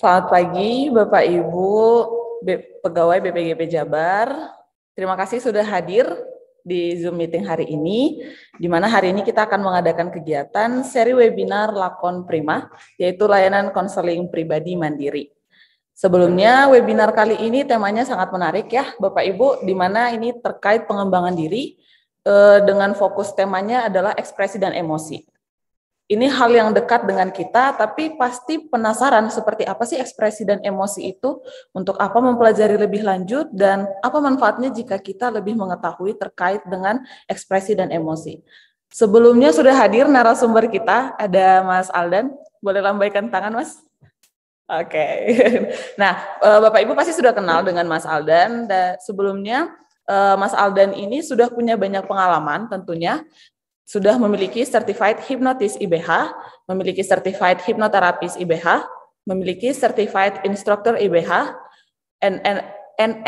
Selamat pagi Bapak Ibu pegawai BPGP Jabar. Terima kasih sudah hadir di Zoom meeting hari ini, di mana hari ini kita akan mengadakan kegiatan seri webinar Lakon Prima, yaitu layanan konseling pribadi mandiri. Sebelumnya, webinar kali ini temanya sangat menarik ya Bapak Ibu, di mana ini terkait pengembangan diri dengan fokus temanya adalah ekspresi dan emosi. Ini hal yang dekat dengan kita, tapi pasti penasaran seperti apa sih ekspresi dan emosi itu, untuk apa mempelajari lebih lanjut, dan apa manfaatnya jika kita lebih mengetahui terkait dengan ekspresi dan emosi. Sebelumnya sudah hadir narasumber kita, ada Mas Aldan. Boleh lambaikan tangan, Mas? Oke. Nah, Bapak Ibu pasti sudah kenal dengan Mas Aldan. Dan sebelumnya, Mas Aldan ini sudah punya banyak pengalaman tentunya, sudah memiliki Certified Hypnotist IBH, memiliki Certified Hypnotherapist IBH, memiliki Certified Instructor IBH,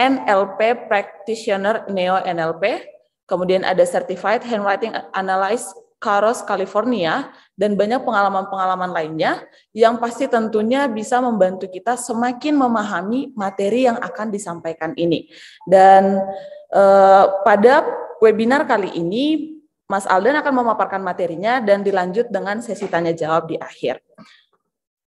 NLP Practitioner Neo NLP, kemudian ada Certified Handwriting Analyst Caros California, dan banyak pengalaman-pengalaman lainnya yang pasti tentunya bisa membantu kita semakin memahami materi yang akan disampaikan ini. Dan pada webinar kali ini, Mas Aldan akan memaparkan materinya dan dilanjut dengan sesi tanya jawab di akhir.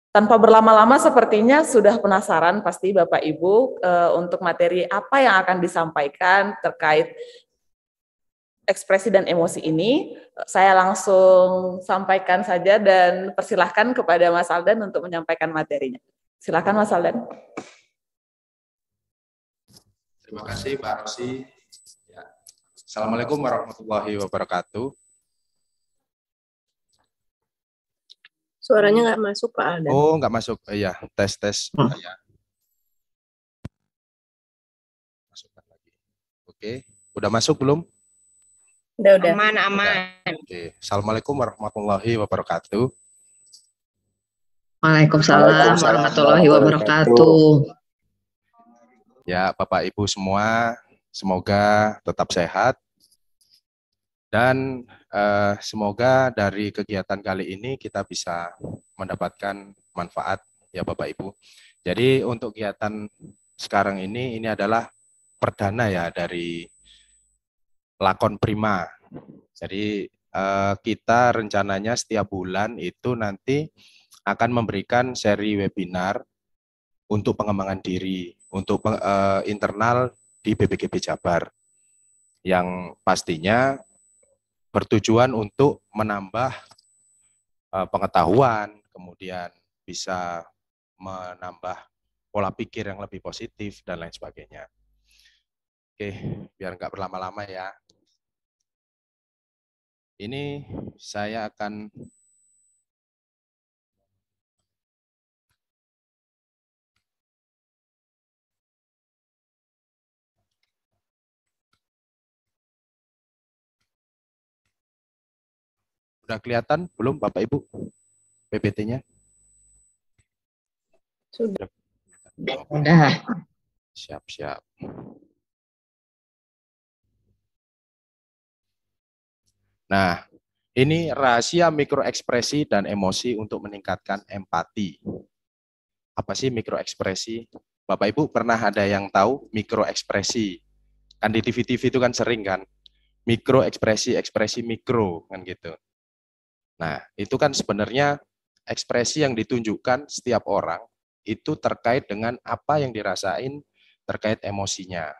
Tanpa berlama-lama, sepertinya sudah penasaran pasti Bapak Ibu untuk materi apa yang akan disampaikan terkait ekspresi dan emosi ini. Saya langsung sampaikan saja dan persilahkan kepada Mas Aldan untuk menyampaikan materinya. Silakan Mas Aldan. Terima kasih Mbak Rosi. Assalamualaikum warahmatullahi wabarakatuh. Suaranya nggak masuk Pak Aldan. Oh, nggak masuk. Iya, tes. Ya. Masukkan lagi. Oke, udah masuk belum? Udah. Aman. Oke, Assalamualaikum warahmatullahi wabarakatuh. Waalaikumsalam warahmatullahi wabarakatuh. Ya, Bapak Ibu semua, semoga tetap sehat. Dan semoga dari kegiatan kali ini kita bisa mendapatkan manfaat ya Bapak Ibu. Jadi untuk kegiatan sekarang ini adalah perdana ya dari Lakon Prima. Jadi kita rencananya setiap bulan itu nanti akan memberikan seri webinar untuk pengembangan diri, untuk internal di BPGP Jabar. Yang pastinya bertujuan untuk menambah pengetahuan, kemudian bisa menambah pola pikir yang lebih positif, dan lain sebagainya. Oke, biar nggak berlama-lama ya. Ini saya akan Udah kelihatan belum Bapak Ibu PPT-nya? Sudah. Udah. Siap. Nah, ini rahasia mikroekspresi dan emosi untuk meningkatkan empati. Apa sih mikroekspresi? Bapak Ibu pernah ada yang tahu mikroekspresi? Kan di TV-TV itu kan sering kan? Mikroekspresi, ekspresi mikro, kan gitu. Nah, itu kan sebenarnya ekspresi yang ditunjukkan setiap orang itu terkait dengan apa yang dirasain terkait emosinya.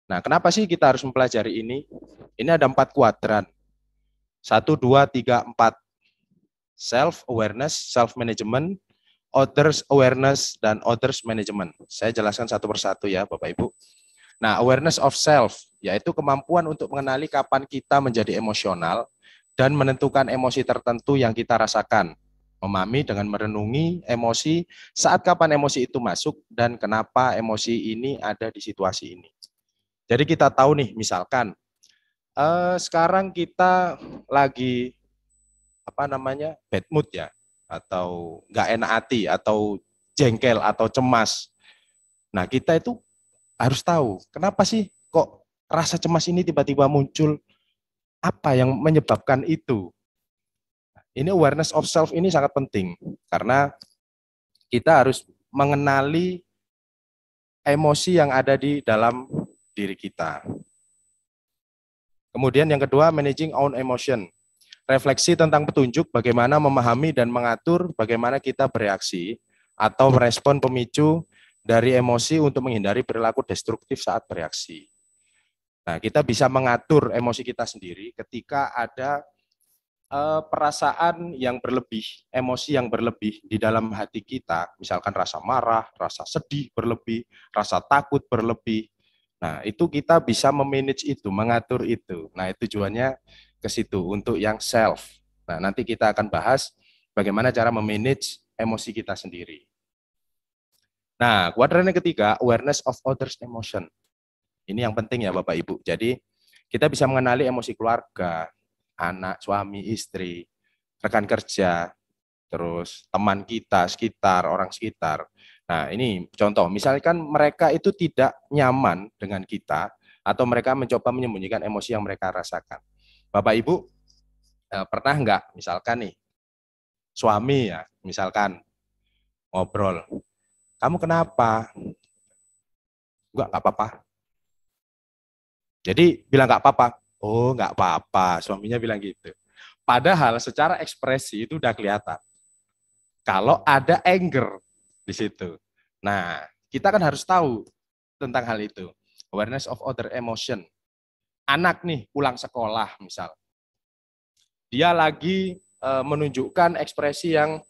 Nah, kenapa sih kita harus mempelajari ini? Ini ada 4 kuadran. 1, 2, 3, 4. Self-awareness, self-management, others awareness, dan others management. Saya jelaskan satu persatu ya Bapak Ibu. Nah, awareness of self, yaitu kemampuan untuk mengenali kapan kita menjadi emosional dan menentukan emosi tertentu yang kita rasakan. Memahami dengan merenungi emosi saat kapan emosi itu masuk dan kenapa emosi ini ada di situasi ini. Jadi kita tahu nih, misalkan sekarang kita lagi bad mood ya, atau nggak enak hati, atau jengkel, atau cemas. Nah, kita itu harus tahu kenapa sih kok rasa cemas ini tiba-tiba muncul, apa yang menyebabkan itu. Ini awareness of self ini sangat penting, karena kita harus mengenali emosi yang ada di dalam diri kita. Kemudian yang kedua, managing own emotion. Refleksi tentang petunjuk bagaimana memahami dan mengatur bagaimana kita bereaksi atau merespon pemicu dari emosi untuk menghindari perilaku destruktif saat bereaksi. Nah, kita bisa mengatur emosi kita sendiri ketika ada perasaan yang berlebih, emosi yang berlebih di dalam hati kita, misalkan rasa marah, rasa sedih berlebih, rasa takut berlebih. Nah, itu kita bisa memanage itu, mengatur itu. Nah, tujuannya ke situ untuk yang self. Nah, nanti kita akan bahas bagaimana cara memanage emosi kita sendiri. Nah, kuadran yang ketiga, awareness of others' emotion. Ini yang penting ya Bapak Ibu. Jadi, kita bisa mengenali emosi keluarga, anak, suami, istri, rekan kerja, terus teman kita, sekitar, orang sekitar. Nah, ini contoh, misalkan mereka itu tidak nyaman dengan kita, atau mereka mencoba menyembunyikan emosi yang mereka rasakan. Bapak Ibu, pernah nggak, misalkan nih, suami ya, misalkan ngobrol, kamu kenapa? Nggak apa-apa. Jadi bilang nggak apa-apa, oh nggak apa-apa, suaminya bilang gitu. Padahal secara ekspresi itu udah kelihatan. Kalau ada anger di situ. Nah, kita kan harus tahu tentang hal itu. Awareness of other emotion. Anak nih pulang sekolah misal. Dia lagi menunjukkan ekspresi yang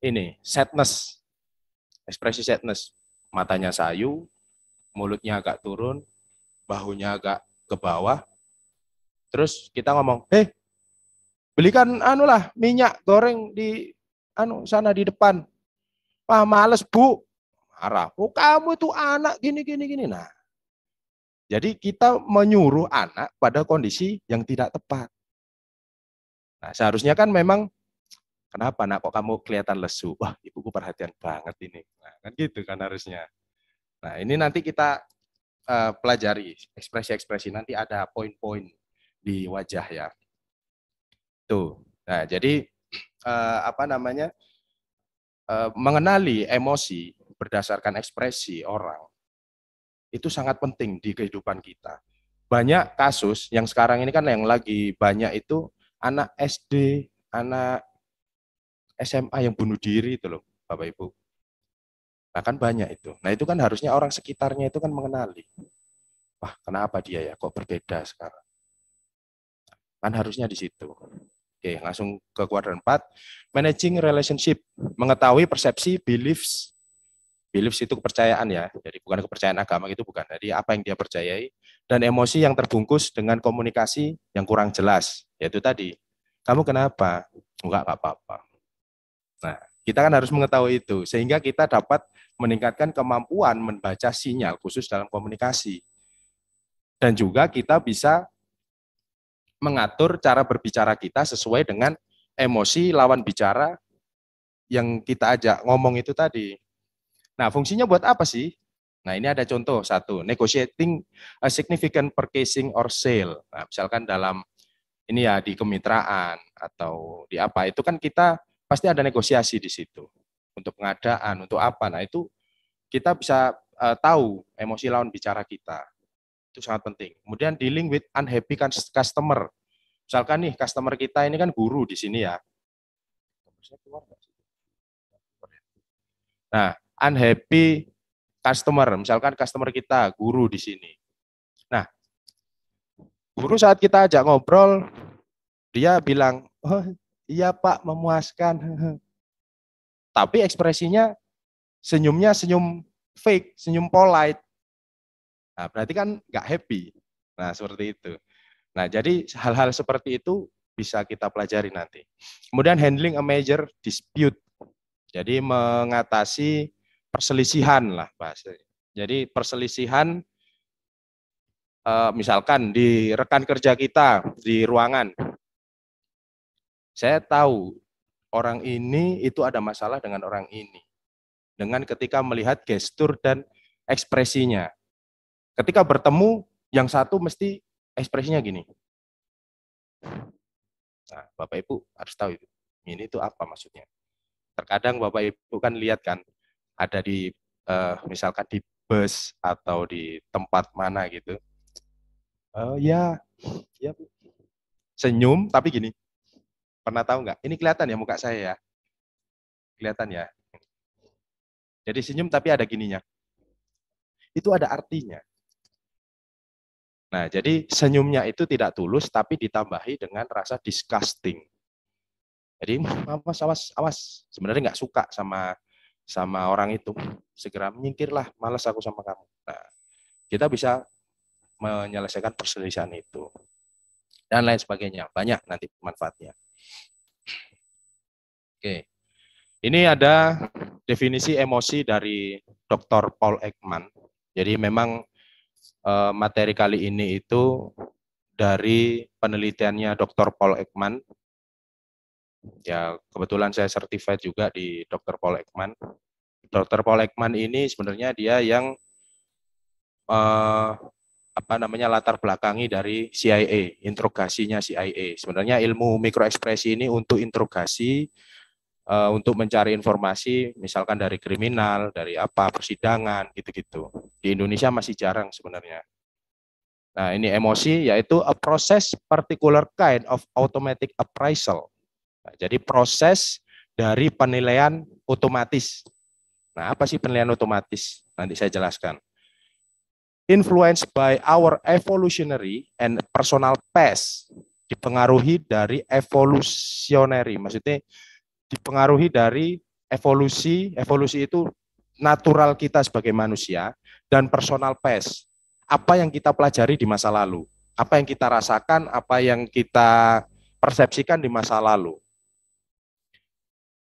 ini, sadness. Ekspresi sadness. Matanya sayu, mulutnya agak turun, bahunya agak ke bawah. Terus kita ngomong, belikan minyak goreng di sana di depan. Wah, males Bu. Marah. Oh, kamu itu anak gini. Nah, jadi kita menyuruh anak pada kondisi yang tidak tepat. Nah, seharusnya kan memang, kenapa nak kok kamu kelihatan lesu? Wah, ibuku perhatian banget ini. Nah, kan gitu kan harusnya. Nah, ini nanti kita pelajari ekspresi-ekspresi. Nanti ada poin-poin di wajah ya. Tuh. Nah, jadi mengenali emosi berdasarkan ekspresi orang itu sangat penting di kehidupan kita. Banyak kasus yang sekarang ini kan yang lagi banyak itu anak SD, anak SMA yang bunuh diri itu loh, Bapak Ibu. Nah kan banyak itu. Nah itu kan harusnya orang sekitarnya itu kan mengenali. Wah, kenapa dia ya kok berbeda sekarang? Kan harusnya di situ. Oke, langsung ke kuadran 4. Managing relationship, mengetahui persepsi, beliefs. Beliefs itu kepercayaan ya, jadi bukan kepercayaan agama itu bukan. Jadi apa yang dia percayai dan emosi yang terbungkus dengan komunikasi yang kurang jelas. Yaitu tadi, kamu kenapa? Enggak apa-apa. Nah, kita kan harus mengetahui itu sehingga kita dapat meningkatkan kemampuan membaca sinyal khusus dalam komunikasi. Dan juga kita bisa mengatur cara berbicara kita sesuai dengan emosi lawan bicara yang kita ajak ngomong itu tadi. Nah, fungsinya buat apa sih? Nah, ini ada contoh satu, negotiating a significant purchasing or sale. Nah, misalkan dalam ini ya di kemitraan atau di apa, itu kan kita pasti ada negosiasi di situ. Untuk pengadaan, untuk apa. Nah, itu kita bisa tahu emosi lawan bicara kita. Itu sangat penting. Kemudian dealing with unhappy customer. Misalkan nih, customer kita ini kan guru di sini ya. Nah, unhappy customer, misalkan customer kita, guru di sini. Nah, guru saat kita ajak ngobrol, dia bilang, oh iya Pak, memuaskan. Tapi ekspresinya, senyumnya senyum fake, senyum polite. Nah, berarti kan nggak happy. Nah, seperti itu. Nah, jadi hal-hal seperti itu bisa kita pelajari nanti. Kemudian handling a major dispute. Jadi mengatasi perselisihan lah bahasanya. Jadi perselisihan misalkan di rekan kerja kita di ruangan. Saya tahu orang ini itu ada masalah dengan orang ini. Dengan ketika melihat gestur dan ekspresinya. Ketika bertemu, yang satu mesti ekspresinya gini. Nah, Bapak Ibu harus tahu itu. Ini itu apa maksudnya. Terkadang Bapak Ibu kan lihat kan, ada di misalkan di bus atau di tempat mana gitu. Ya, ya Bu. Senyum tapi gini. Pernah tahu nggak? Ini kelihatan ya muka saya ya. Kelihatan ya. Jadi senyum tapi ada gininya. Itu ada artinya. Nah, jadi senyumnya itu tidak tulus tapi ditambahi dengan rasa disgusting. Jadi awas awas awas. Sebenarnya nggak suka sama orang itu. Segera menyingkirlah, malas aku sama kamu. Nah, kita bisa menyelesaikan perselisihan itu dan lain sebagainya. Banyak nanti manfaatnya. Oke. Ini ada definisi emosi dari Dr. Paul Ekman. Jadi memang materi kali ini itu dari penelitiannya Dr. Paul Ekman. Ya, kebetulan saya certified juga di Dr. Paul Ekman. Dr. Paul Ekman ini sebenarnya dia yang latar belakangi dari CIA, interogasinya CIA. Sebenarnya ilmu mikroekspresi ini untuk interogasi, untuk mencari informasi, misalkan dari kriminal, dari apa persidangan, gitu-gitu. Di Indonesia masih jarang sebenarnya. Nah, ini emosi yaitu a process particular kind of automatic appraisal. Nah, jadi proses dari penilaian otomatis. Nah, apa sih penilaian otomatis? Nanti saya jelaskan. Influenced by our evolutionary and personal past, dipengaruhi dari evolutionary, maksudnya dipengaruhi dari evolusi itu natural kita sebagai manusia, dan personal past, apa yang kita pelajari di masa lalu, apa yang kita rasakan, apa yang kita persepsikan di masa lalu.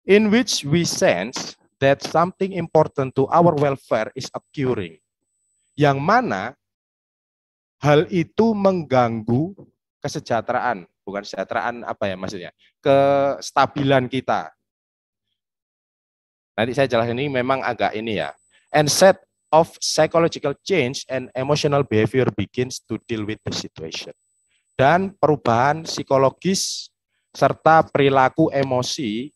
In which we sense that something important to our welfare is occurring. Yang mana hal itu mengganggu kesejahteraan, bukan kesejahteraan apa ya maksudnya, kestabilan kita. Nanti saya jelaskan, ini memang agak ini ya. And set of psychological change and emotional behavior begins to deal with the situation. Dan perubahan psikologis serta perilaku emosi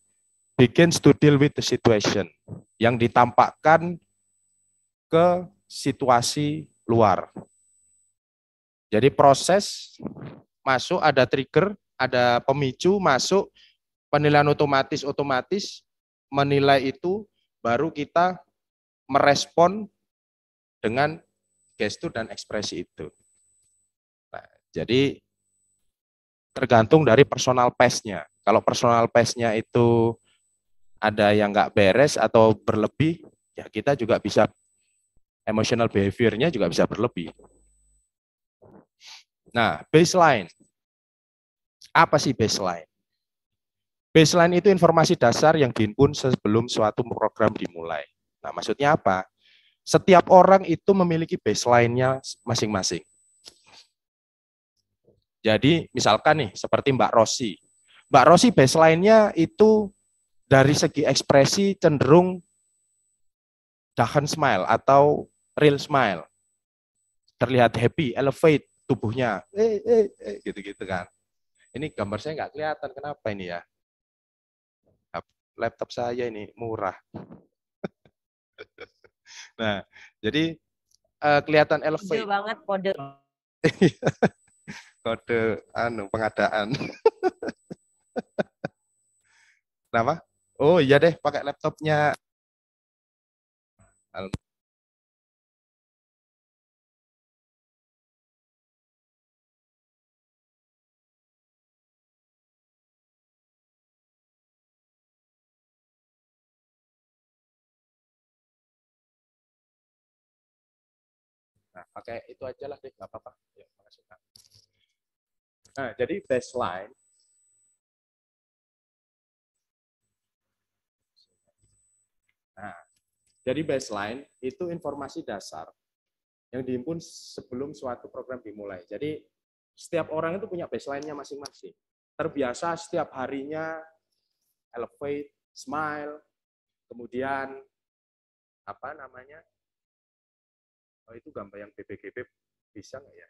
begins to deal with the situation, yang ditampakkan ke situasi luar. Jadi proses masuk, ada trigger, ada pemicu masuk, penilaian otomatis menilai itu, baru kita merespon dengan gestur dan ekspresi itu. Nah, jadi tergantung dari personal past-nya. Kalau personal past-nya itu ada yang nggak beres atau berlebih, ya kita juga bisa, emotional behavior-nya juga bisa berlebih. Nah, baseline. Apa sih baseline? Baseline itu informasi dasar yang dihimpun sebelum suatu program dimulai. Nah, maksudnya apa? Setiap orang itu memiliki baseline-nya masing-masing. Jadi, misalkan nih, seperti Mbak Rosi. Mbak Rosi baseline-nya itu dari segi ekspresi cenderung dahan smile atau real smile. Terlihat happy, elevate tubuhnya, gitu-gitu kan. Ini gambar saya nggak kelihatan, kenapa ini ya? Laptop saya ini murah. Nah, jadi kelihatan elevate. Kode banget, kode. Kode pengadaan. Kenapa? Oh iya deh, pakai laptopnya. Nah, pakai itu aja lah deh, nggak apa-apa. Ya, makasih, Kak. Nah, jadi baseline. Nah, jadi baseline itu informasi dasar yang dihimpun sebelum suatu program dimulai. Jadi setiap orang itu punya baseline-nya masing-masing. Terbiasa setiap harinya elevate, smile, kemudian apa namanya? Oh, itu gambar yang BPGP bisa nggak ya?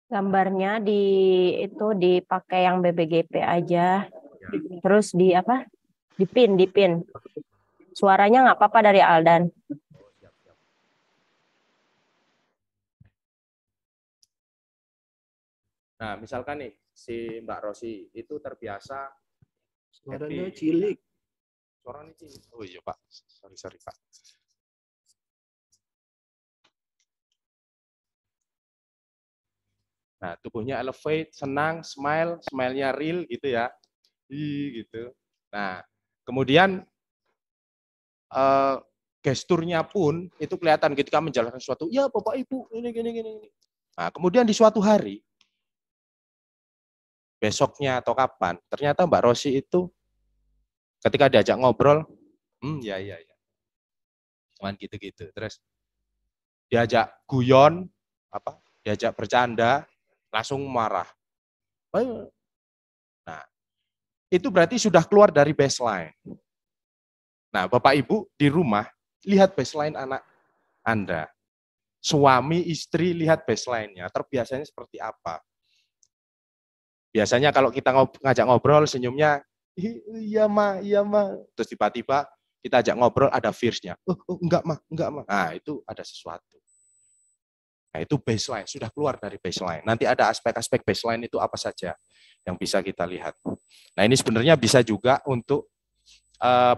Gambarnya di itu dipakai yang BBGP aja. Ya, Terus di apa? Dipin. Suaranya nggak apa-apa dari Aldan. Nah, misalkan nih si Mbak Rosi itu terbiasa Suaranya happy. cilik. Suaranya cilik. Oh iya Pak, sorry Pak. Nah, tubuhnya elevate, senang, smile-nya real gitu ya. Gitu. Nah, kemudian gesturnya pun itu kelihatan ketika menjalankan sesuatu. Ya, Bapak Ibu, ini gini. Nah, kemudian di suatu hari, besoknya atau kapan, ternyata Mbak Rosi itu ketika diajak ngobrol, ya. Cuman gitu-gitu. Terus diajak guyon, diajak bercanda, langsung marah. Nah, itu berarti sudah keluar dari baseline. Nah, Bapak Ibu di rumah, lihat baseline anak Anda. Suami, istri, lihat baseline-nya. Terbiasanya seperti apa? Biasanya kalau kita ngajak ngobrol, senyumnya, iya ma. Terus tiba-tiba kita ajak ngobrol, ada fears-nya. Enggak ma. Nah, itu ada sesuatu. Nah, itu baseline, sudah keluar dari baseline. Nanti ada aspek-aspek baseline itu apa saja yang bisa kita lihat. Nah, ini sebenarnya bisa juga untuk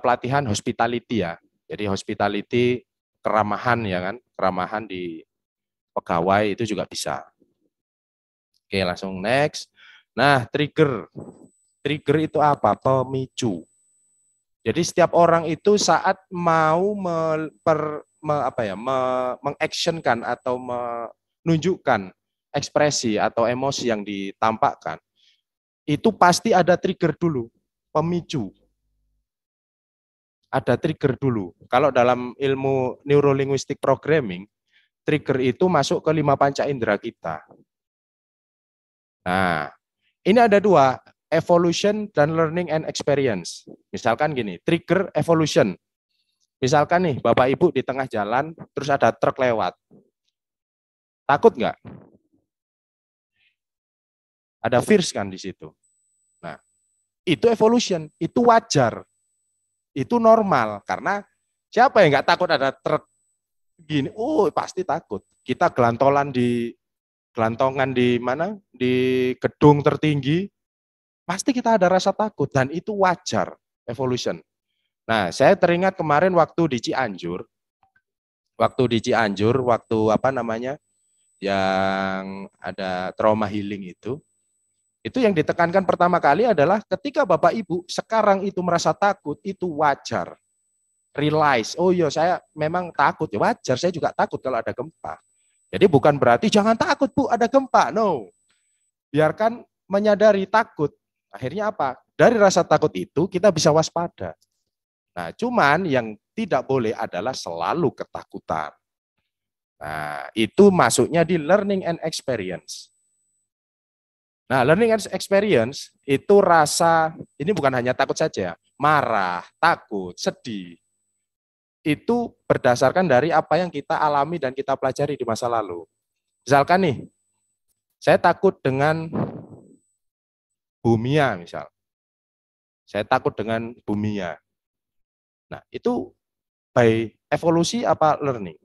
pelatihan hospitality ya. Jadi hospitality keramahan ya kan, keramahan di pegawai itu juga bisa. Oke, langsung next. Nah, trigger. Trigger itu apa? Pemicu. Jadi setiap orang itu saat mau mengactionkan atau menunjukkan ekspresi atau emosi yang ditampakkan, itu pasti ada trigger dulu, pemicu. Ada trigger dulu. Kalau dalam ilmu neurolinguistic programming, trigger itu masuk ke 5 panca indera kita. Nah, ini ada 2, evolution dan learning and experience. Misalkan gini, trigger evolution. Misalkan nih, Bapak Ibu di tengah jalan, terus ada truk lewat. Takut nggak? Ada fears kan di situ. Nah, itu evolution, itu wajar. Itu normal, karena siapa yang nggak takut ada truk gini? Oh, pasti takut. Kita gelantongan di mana? Di gedung tertinggi, pasti kita ada rasa takut, dan itu wajar, evolution. Nah, saya teringat kemarin waktu di Cianjur, yang ada trauma healing itu yang ditekankan pertama kali adalah ketika Bapak Ibu sekarang itu merasa takut, itu wajar. Realize, oh iya saya memang takut, ya wajar, saya juga takut kalau ada gempa. Jadi bukan berarti jangan takut Bu, ada gempa, no. Biarkan menyadari takut. Akhirnya apa? Dari rasa takut itu kita bisa waspada. Nah, cuman yang tidak boleh adalah selalu ketakutan. Nah, itu masuknya di learning and experience. Nah, learning and experience itu rasa, ini bukan hanya takut saja, marah, takut, sedih. Itu berdasarkan dari apa yang kita alami dan kita pelajari di masa lalu. Misalkan nih, saya takut dengan Bumia misal. Saya takut dengan Bumia. Nah, itu by evolusi apa learning?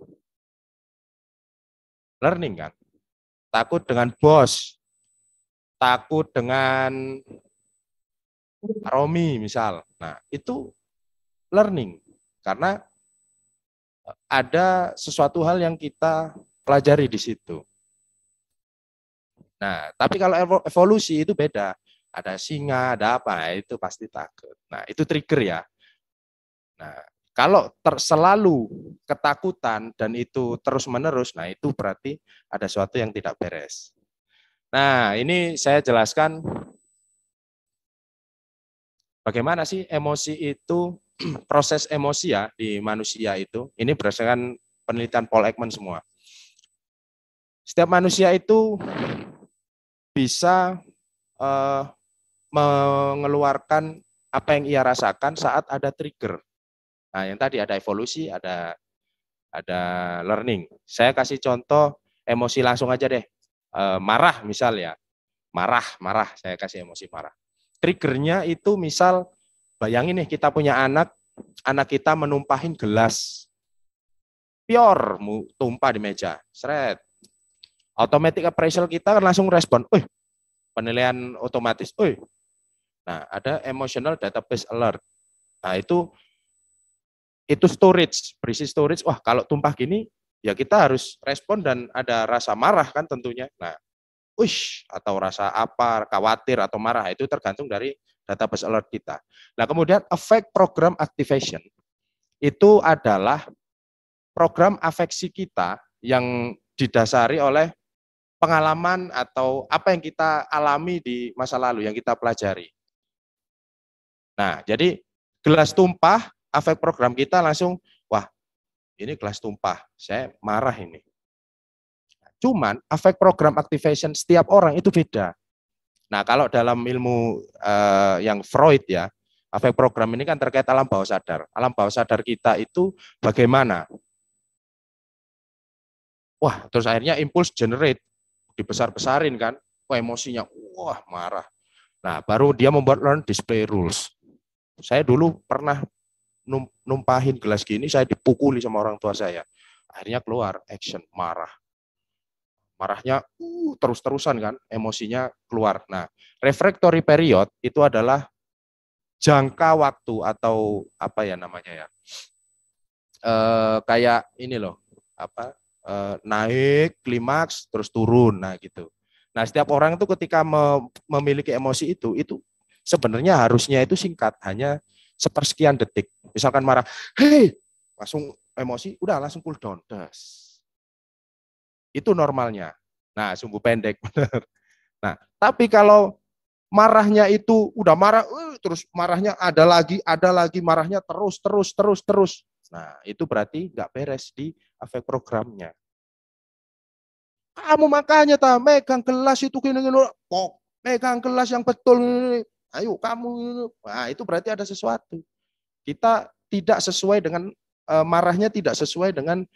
Learning kan? Takut dengan bos, takut dengan Romi misal. Nah, itu learning. Karena ada sesuatu hal yang kita pelajari di situ. Nah, tapi kalau evolusi itu beda. Ada singa, ada apa, nah, itu pasti takut. Nah, itu trigger ya. Nah, kalau selalu ketakutan dan itu terus-menerus, nah itu berarti ada sesuatu yang tidak beres. Nah, ini saya jelaskan bagaimana sih emosi itu, proses emosi ya di manusia itu. Ini berdasarkan penelitian Paul Ekman semua. Setiap manusia itu bisa mengeluarkan apa yang ia rasakan saat ada trigger. Nah, yang tadi ada evolusi, ada learning. Saya kasih contoh emosi langsung aja deh. Marah misal ya. Marah, saya kasih emosi marah. Triggernya itu misal, bayangin nih kita punya anak kita menumpahin gelas. Pior, tumpah di meja. Seret. Automatic appraisal kita kan langsung respon. Penilaian otomatis. Nah, ada emotional database alert. Nah, itu storage, berisi storage. Wah, kalau tumpah gini, ya kita harus respon dan ada rasa marah kan tentunya. Nah, atau rasa apa, khawatir atau marah, itu tergantung dari database alert kita. Nah, kemudian affect program activation itu adalah program afeksi kita yang didasari oleh pengalaman atau apa yang kita alami di masa lalu, yang kita pelajari. Nah, jadi gelas tumpah, afek program kita langsung, wah ini gelas tumpah, saya marah ini. Cuman afek program activation setiap orang itu beda. Nah, kalau dalam ilmu yang Freud ya, afek program ini kan terkait alam bawah sadar. Alam bawah sadar kita itu bagaimana? Wah, terus akhirnya impuls generate, dibesar-besarin kan, wah emosinya, wah marah. Nah, baru dia membuat learn display rules. Saya dulu pernah numpahin gelas gini, saya dipukuli sama orang tua saya. Akhirnya keluar action, marah. Marahnya terus-terusan kan, emosinya keluar. Nah, refractory period itu adalah jangka waktu atau apa ya namanya ya, kayak ini loh, naik, klimaks, terus turun, nah gitu. Nah, setiap orang itu ketika memiliki emosi itu sebenarnya harusnya itu singkat, hanya sepersekian detik. Misalkan marah, hei, langsung emosi, udah langsung cool down. Itu normalnya. Nah, sumbu pendek, benar. Nah, tapi kalau marahnya itu udah marah, terus marahnya ada lagi, marahnya terus. Nah, itu berarti nggak beres di afek programnya. Kamu makanya megang gelas itu gini, megang gelas yang betul. Ayo kamu. Nah, itu berarti ada sesuatu. Kita tidak sesuai dengan marahnya, tidak sesuai dengan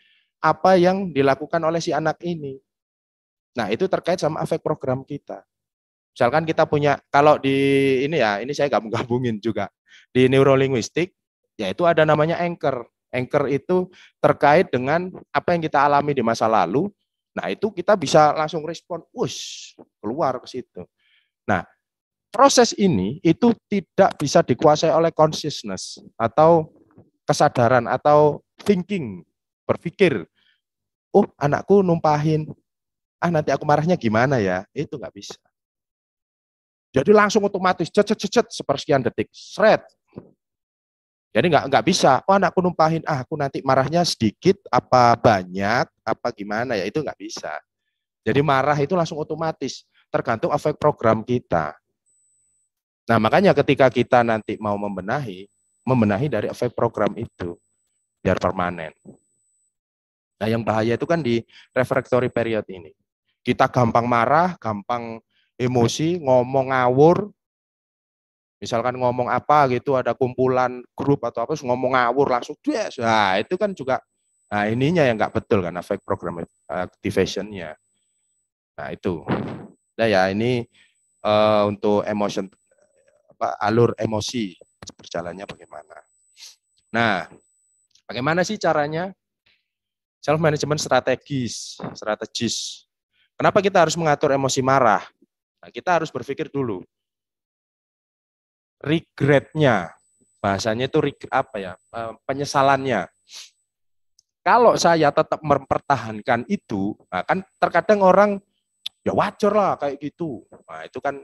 apa yang dilakukan oleh si anak ini. Nah, itu terkait sama afek program kita. Misalkan kita punya, kalau di ini ya, ini saya gabungin juga. Di neurolinguistik, yaitu ada namanya anchor. Anchor itu terkait dengan apa yang kita alami di masa lalu. Nah, itu kita bisa langsung respon, keluar ke situ. Nah, proses ini itu tidak bisa dikuasai oleh consciousness atau kesadaran atau thinking, berpikir. Anakku numpahin, nanti aku marahnya gimana ya? Itu nggak bisa. Jadi langsung otomatis, cet, sepersekian detik, seret. Jadi nggak bisa, anakku numpahin, aku nanti marahnya sedikit, apa banyak, apa gimana ya, itu nggak bisa. Jadi marah itu langsung otomatis, tergantung efek program kita. Nah, makanya ketika kita nanti mau membenahi dari efek program itu, biar permanen. Nah, yang bahaya itu kan di refractory period ini. Kita gampang marah, gampang emosi, ngomong ngawur. Misalkan ngomong apa gitu, ada kumpulan grup atau apa, ngomong ngawur langsung, nah itu kan juga, nah ininya yang nggak betul kan, efek program activation-nya. Nah itu, nah ya ini untuk emotion, alur emosi berjalannya bagaimana. Nah, bagaimana sih caranya? Self management strategis. Kenapa kita harus mengatur emosi marah? Nah, kita harus berpikir dulu. Regretnya, bahasanya itu penyesalannya. Kalau saya tetap mempertahankan itu, nah kan terkadang orang ya wajar lah kayak gitu. Nah, itu kan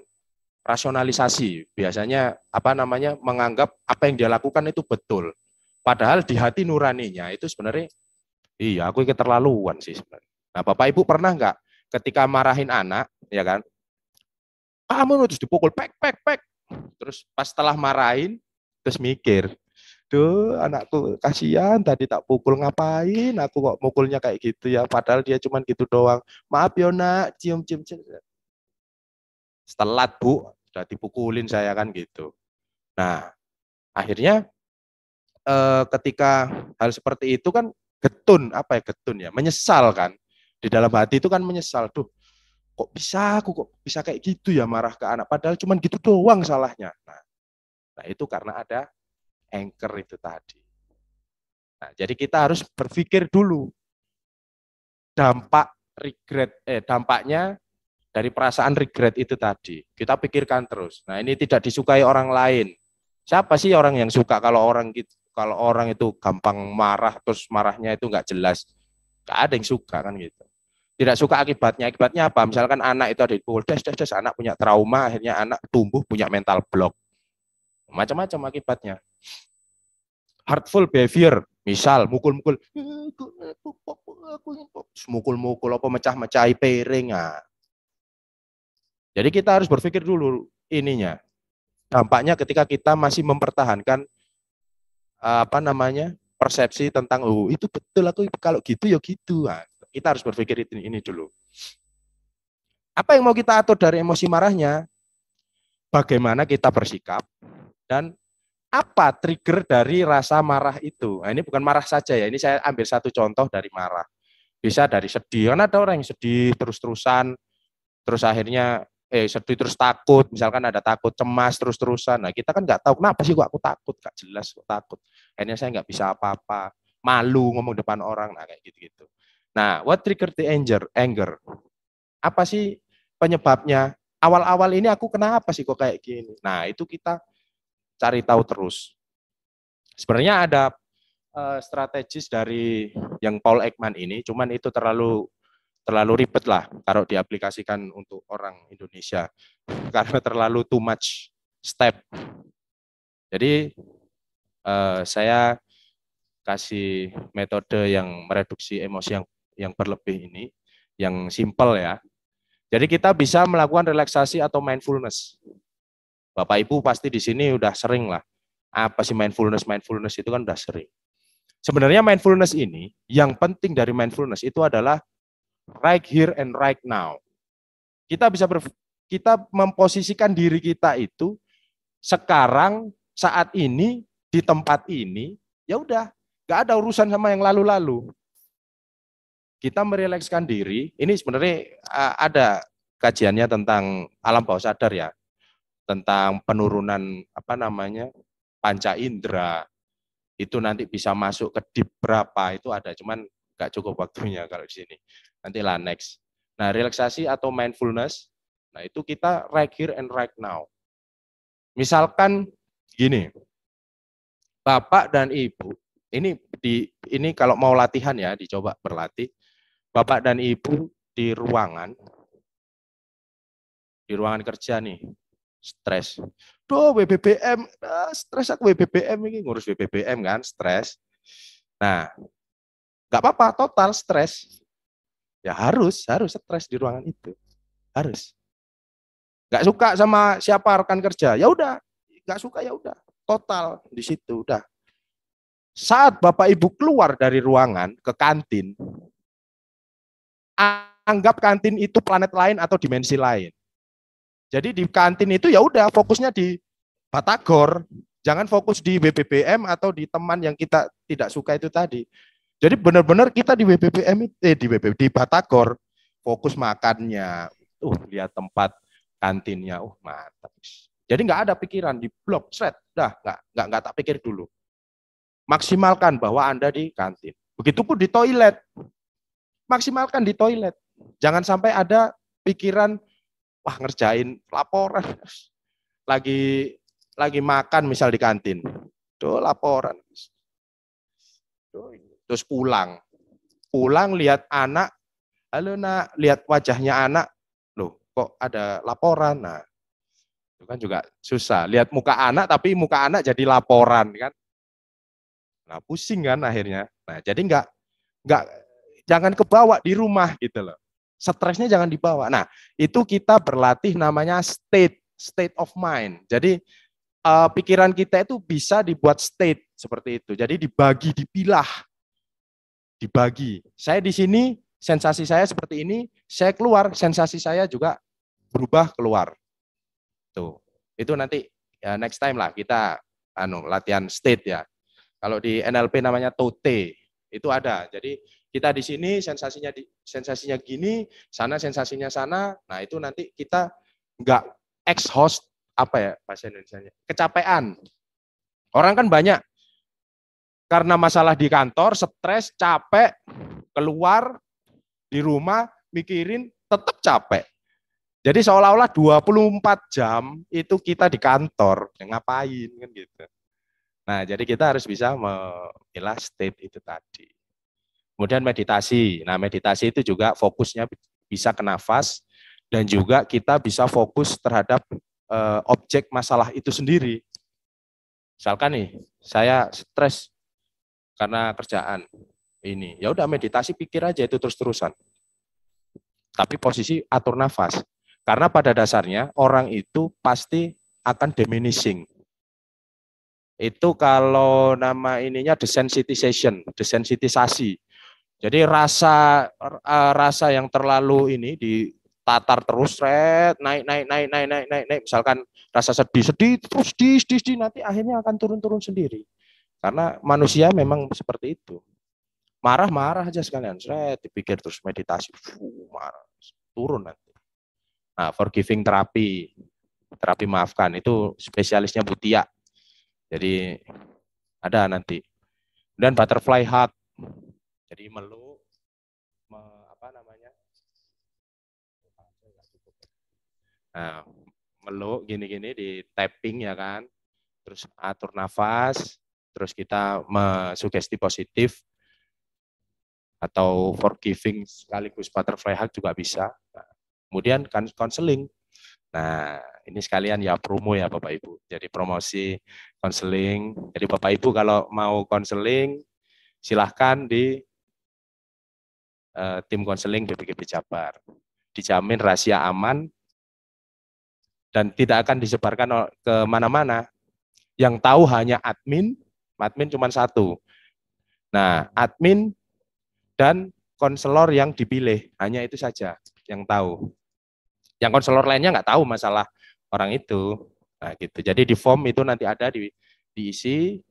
rasionalisasi. Biasanya menganggap apa yang dia lakukan itu betul. Padahal di hati nuraninya itu sebenarnya, iya aku keterlaluan sih sebenarnya. Nah, Bapak Ibu pernah nggak ketika marahin anak, ya kan? Kamu terus dipukul, pek. Terus pas setelah marahin, terus mikir, anakku kasihan tadi tak pukul, ngapain aku kok mukulnya kayak gitu ya, padahal dia cuma gitu doang. Maaf ya nak, cium. Setelah Bu, sudah dipukulin saya kan gitu. Nah, akhirnya ketika hal seperti itu kan getun ya, menyesal kan. Di dalam hati itu kan menyesal, kok bisa kayak gitu ya marah ke anak, padahal cuman gitu doang salahnya. Nah itu karena ada anchor itu tadi. Nah, jadi kita harus berpikir dulu dampaknya dari perasaan regret itu tadi. Kita pikirkan terus. Nah, ini tidak disukai orang lain. Siapa sih orang yang suka kalau orang itu gampang marah, terus marahnya itu nggak jelas? Nggak ada yang suka kan gitu. Tidak suka akibatnya. Akibatnya apa? Misalkan anak itu ada dipukul, anak punya trauma, akhirnya anak tumbuh punya mental block. Macam-macam akibatnya. Hurtful behavior, misal mukul-mukul, mukul-mukul apa mecah-mecahi piring. Nah. Jadi kita harus berpikir dulu ininya. Dampaknya ketika kita masih mempertahankan persepsi tentang itu betul, aku kalau gitu ya gitu. Nah, kita harus berpikir ini dulu. Apa yang mau kita atur dari emosi marahnya? Bagaimana kita bersikap dan apa trigger dari rasa marah itu? Nah, ini bukan marah saja ya. Ini saya ambil satu contoh dari marah. Bisa dari sedih. Karena ada orang yang sedih terus-terusan, terus akhirnya sedih terus takut. Misalkan ada takut, cemas terus-terusan. Nah, kita kan nggak tahu kenapa sih kok aku takut, nggak jelas kok takut. Akhirnya saya nggak bisa apa-apa, malu ngomong depan orang, nah kayak gitu-gitu. Nah, what trigger the anger? Apa sih penyebabnya? Awal-awal ini aku kenapa sih kok kayak gini? Nah, itu kita cari tahu terus. Sebenarnya ada strategis dari yang Paul Ekman ini, cuman itu terlalu ribet lah kalau diaplikasikan untuk orang Indonesia karena terlalu too much step. Jadi saya kasih metode yang mereduksi emosi yang berlebih ini, yang simple ya. Jadi kita bisa melakukan relaksasi atau mindfulness. Bapak Ibu pasti di sini udah sering lah. Apa sih mindfulness? Mindfulness itu kan udah sering. Sebenarnya mindfulness ini, yang penting dari mindfulness itu adalah right here and right now. Kita memposisikan diri kita itu sekarang, saat ini, di tempat ini, ya udah, nggak ada urusan sama yang lalu-lalu. Kita merelekskan diri. Ini sebenarnya ada kajiannya tentang alam bawah sadar ya, tentang penurunan panca indera. Itu nanti bisa masuk ke deep berapa itu ada, cuman nggak cukup waktunya kalau di sini. Nanti lah next. Nah, relaksasi atau mindfulness, nah itu kita right here and right now. Misalkan gini, Bapak dan Ibu, ini kalau mau latihan ya, dicoba berlatih. Bapak dan Ibu di ruangan kerja nih, stres. Duh, WBBM, stres aku WBBM ini, ngurus WBBM kan, stres. Nah, nggak apa-apa, total stres. Ya harus stres di ruangan itu. Harus. Nggak suka sama siapa rekan kerja, ya udah, nggak suka ya udah, total di situ udah. Saat Bapak Ibu keluar dari ruangan ke kantin, anggap kantin itu planet lain atau dimensi lain. Jadi di kantin itu ya udah fokusnya di Batagor, jangan fokus di WBBM atau di teman yang kita tidak suka itu tadi. Jadi benar-benar kita di di Batagor, fokus makannya, lihat tempat kantinnya, mantap. Jadi nggak ada pikiran di blok, nggak tak pikir dulu. Maksimalkan bahwa Anda di kantin. Begitupun di toilet, maksimalkan di toilet. Jangan sampai ada pikiran, wah ngerjain laporan, lagi makan misal di kantin, laporan, terus pulang lihat anak, halo nak, lihat wajahnya anak, loh kok ada laporan, nah itu kan juga susah, lihat muka anak tapi muka anak jadi laporan kan, nah pusing kan akhirnya, nah jadi jangan kebawa di rumah gitu loh. Stresnya jangan dibawa. Nah, itu kita berlatih namanya state of mind. Jadi pikiran kita itu bisa dibuat state seperti itu. Jadi dipilah. Dibagi. Saya di sini sensasi saya seperti ini, saya keluar sensasi saya juga berubah keluar. Tuh. Itu nanti ya next time lah kita latihan state ya. Kalau di NLP namanya TOTE. Itu ada. Jadi Kita di sini sensasinya gini, sana sensasinya sana. Nah, itu nanti kita nggak exhaust, apa ya bahasa Indonesianya? Kecapean. Orang kan banyak karena masalah di kantor, stres, capek, keluar di rumah mikirin tetap capek. Jadi seolah-olah 24 jam itu kita di kantor, ya ngapain kan gitu. Nah, jadi kita harus bisa memilah state itu tadi. Kemudian meditasi. Nah, meditasi itu juga fokusnya bisa ke nafas dan juga kita bisa fokus terhadap objek masalah itu sendiri. Misalkan nih, saya stres karena kerjaan ini. Ya udah meditasi, pikir aja itu terus-terusan. Tapi posisi atur nafas. Karena pada dasarnya orang itu pasti akan diminishing. Itu kalau nama ininya desensitisasi. Jadi rasa yang terlalu ini ditatar terus, naik. Misalkan rasa sedih terus sedih, nanti akhirnya akan turun sendiri. Karena manusia memang seperti itu. Marah aja sekalian, dipikir terus meditasi, marah, turun nanti. Nah, forgiving terapi maafkan, itu spesialisnya Bu Tia. Jadi ada nanti. Dan butterfly hug. Jadi meluk, nah, meluk gini-gini di tapping ya kan. Terus atur nafas, terus kita sugesti positif atau forgiving sekaligus butterfly hug juga bisa. Nah, kemudian kan konseling. Nah, ini sekalian ya promo ya Bapak Ibu. Jadi promosi konseling. Jadi Bapak Ibu kalau mau konseling silahkan di tim konseling BPGB Jabar. Dijamin rahasia aman dan tidak akan disebarkan ke mana-mana. Yang tahu hanya admin cuma satu. Nah, admin dan konselor yang dipilih, hanya itu saja yang tahu. Yang konselor lainnya nggak tahu masalah orang itu. Nah, gitu. Jadi di form itu nanti ada diisi,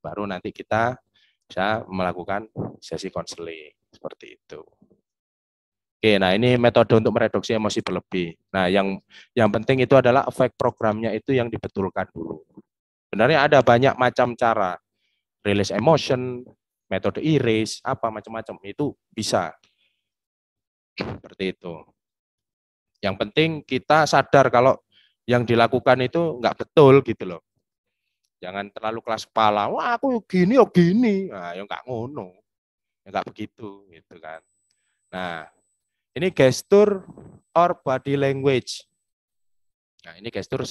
baru nanti kita bisa melakukan sesi konseling seperti itu. Oke, nah ini metode untuk mereduksi emosi berlebih. Nah, yang penting itu adalah efek programnya itu yang dibetulkan dulu. Sebenarnya ada banyak macam cara, release emotion, metode erase, apa macam-macam itu bisa. Seperti itu. Yang penting kita sadar kalau yang dilakukan itu nggak betul gitu loh. Jangan terlalu keras kepala. Wah, aku gini, gini. Nah, ya nggak ngono. Ya nggak begitu gitu kan. Nah, ini gestur or body language. Nah, ini gestur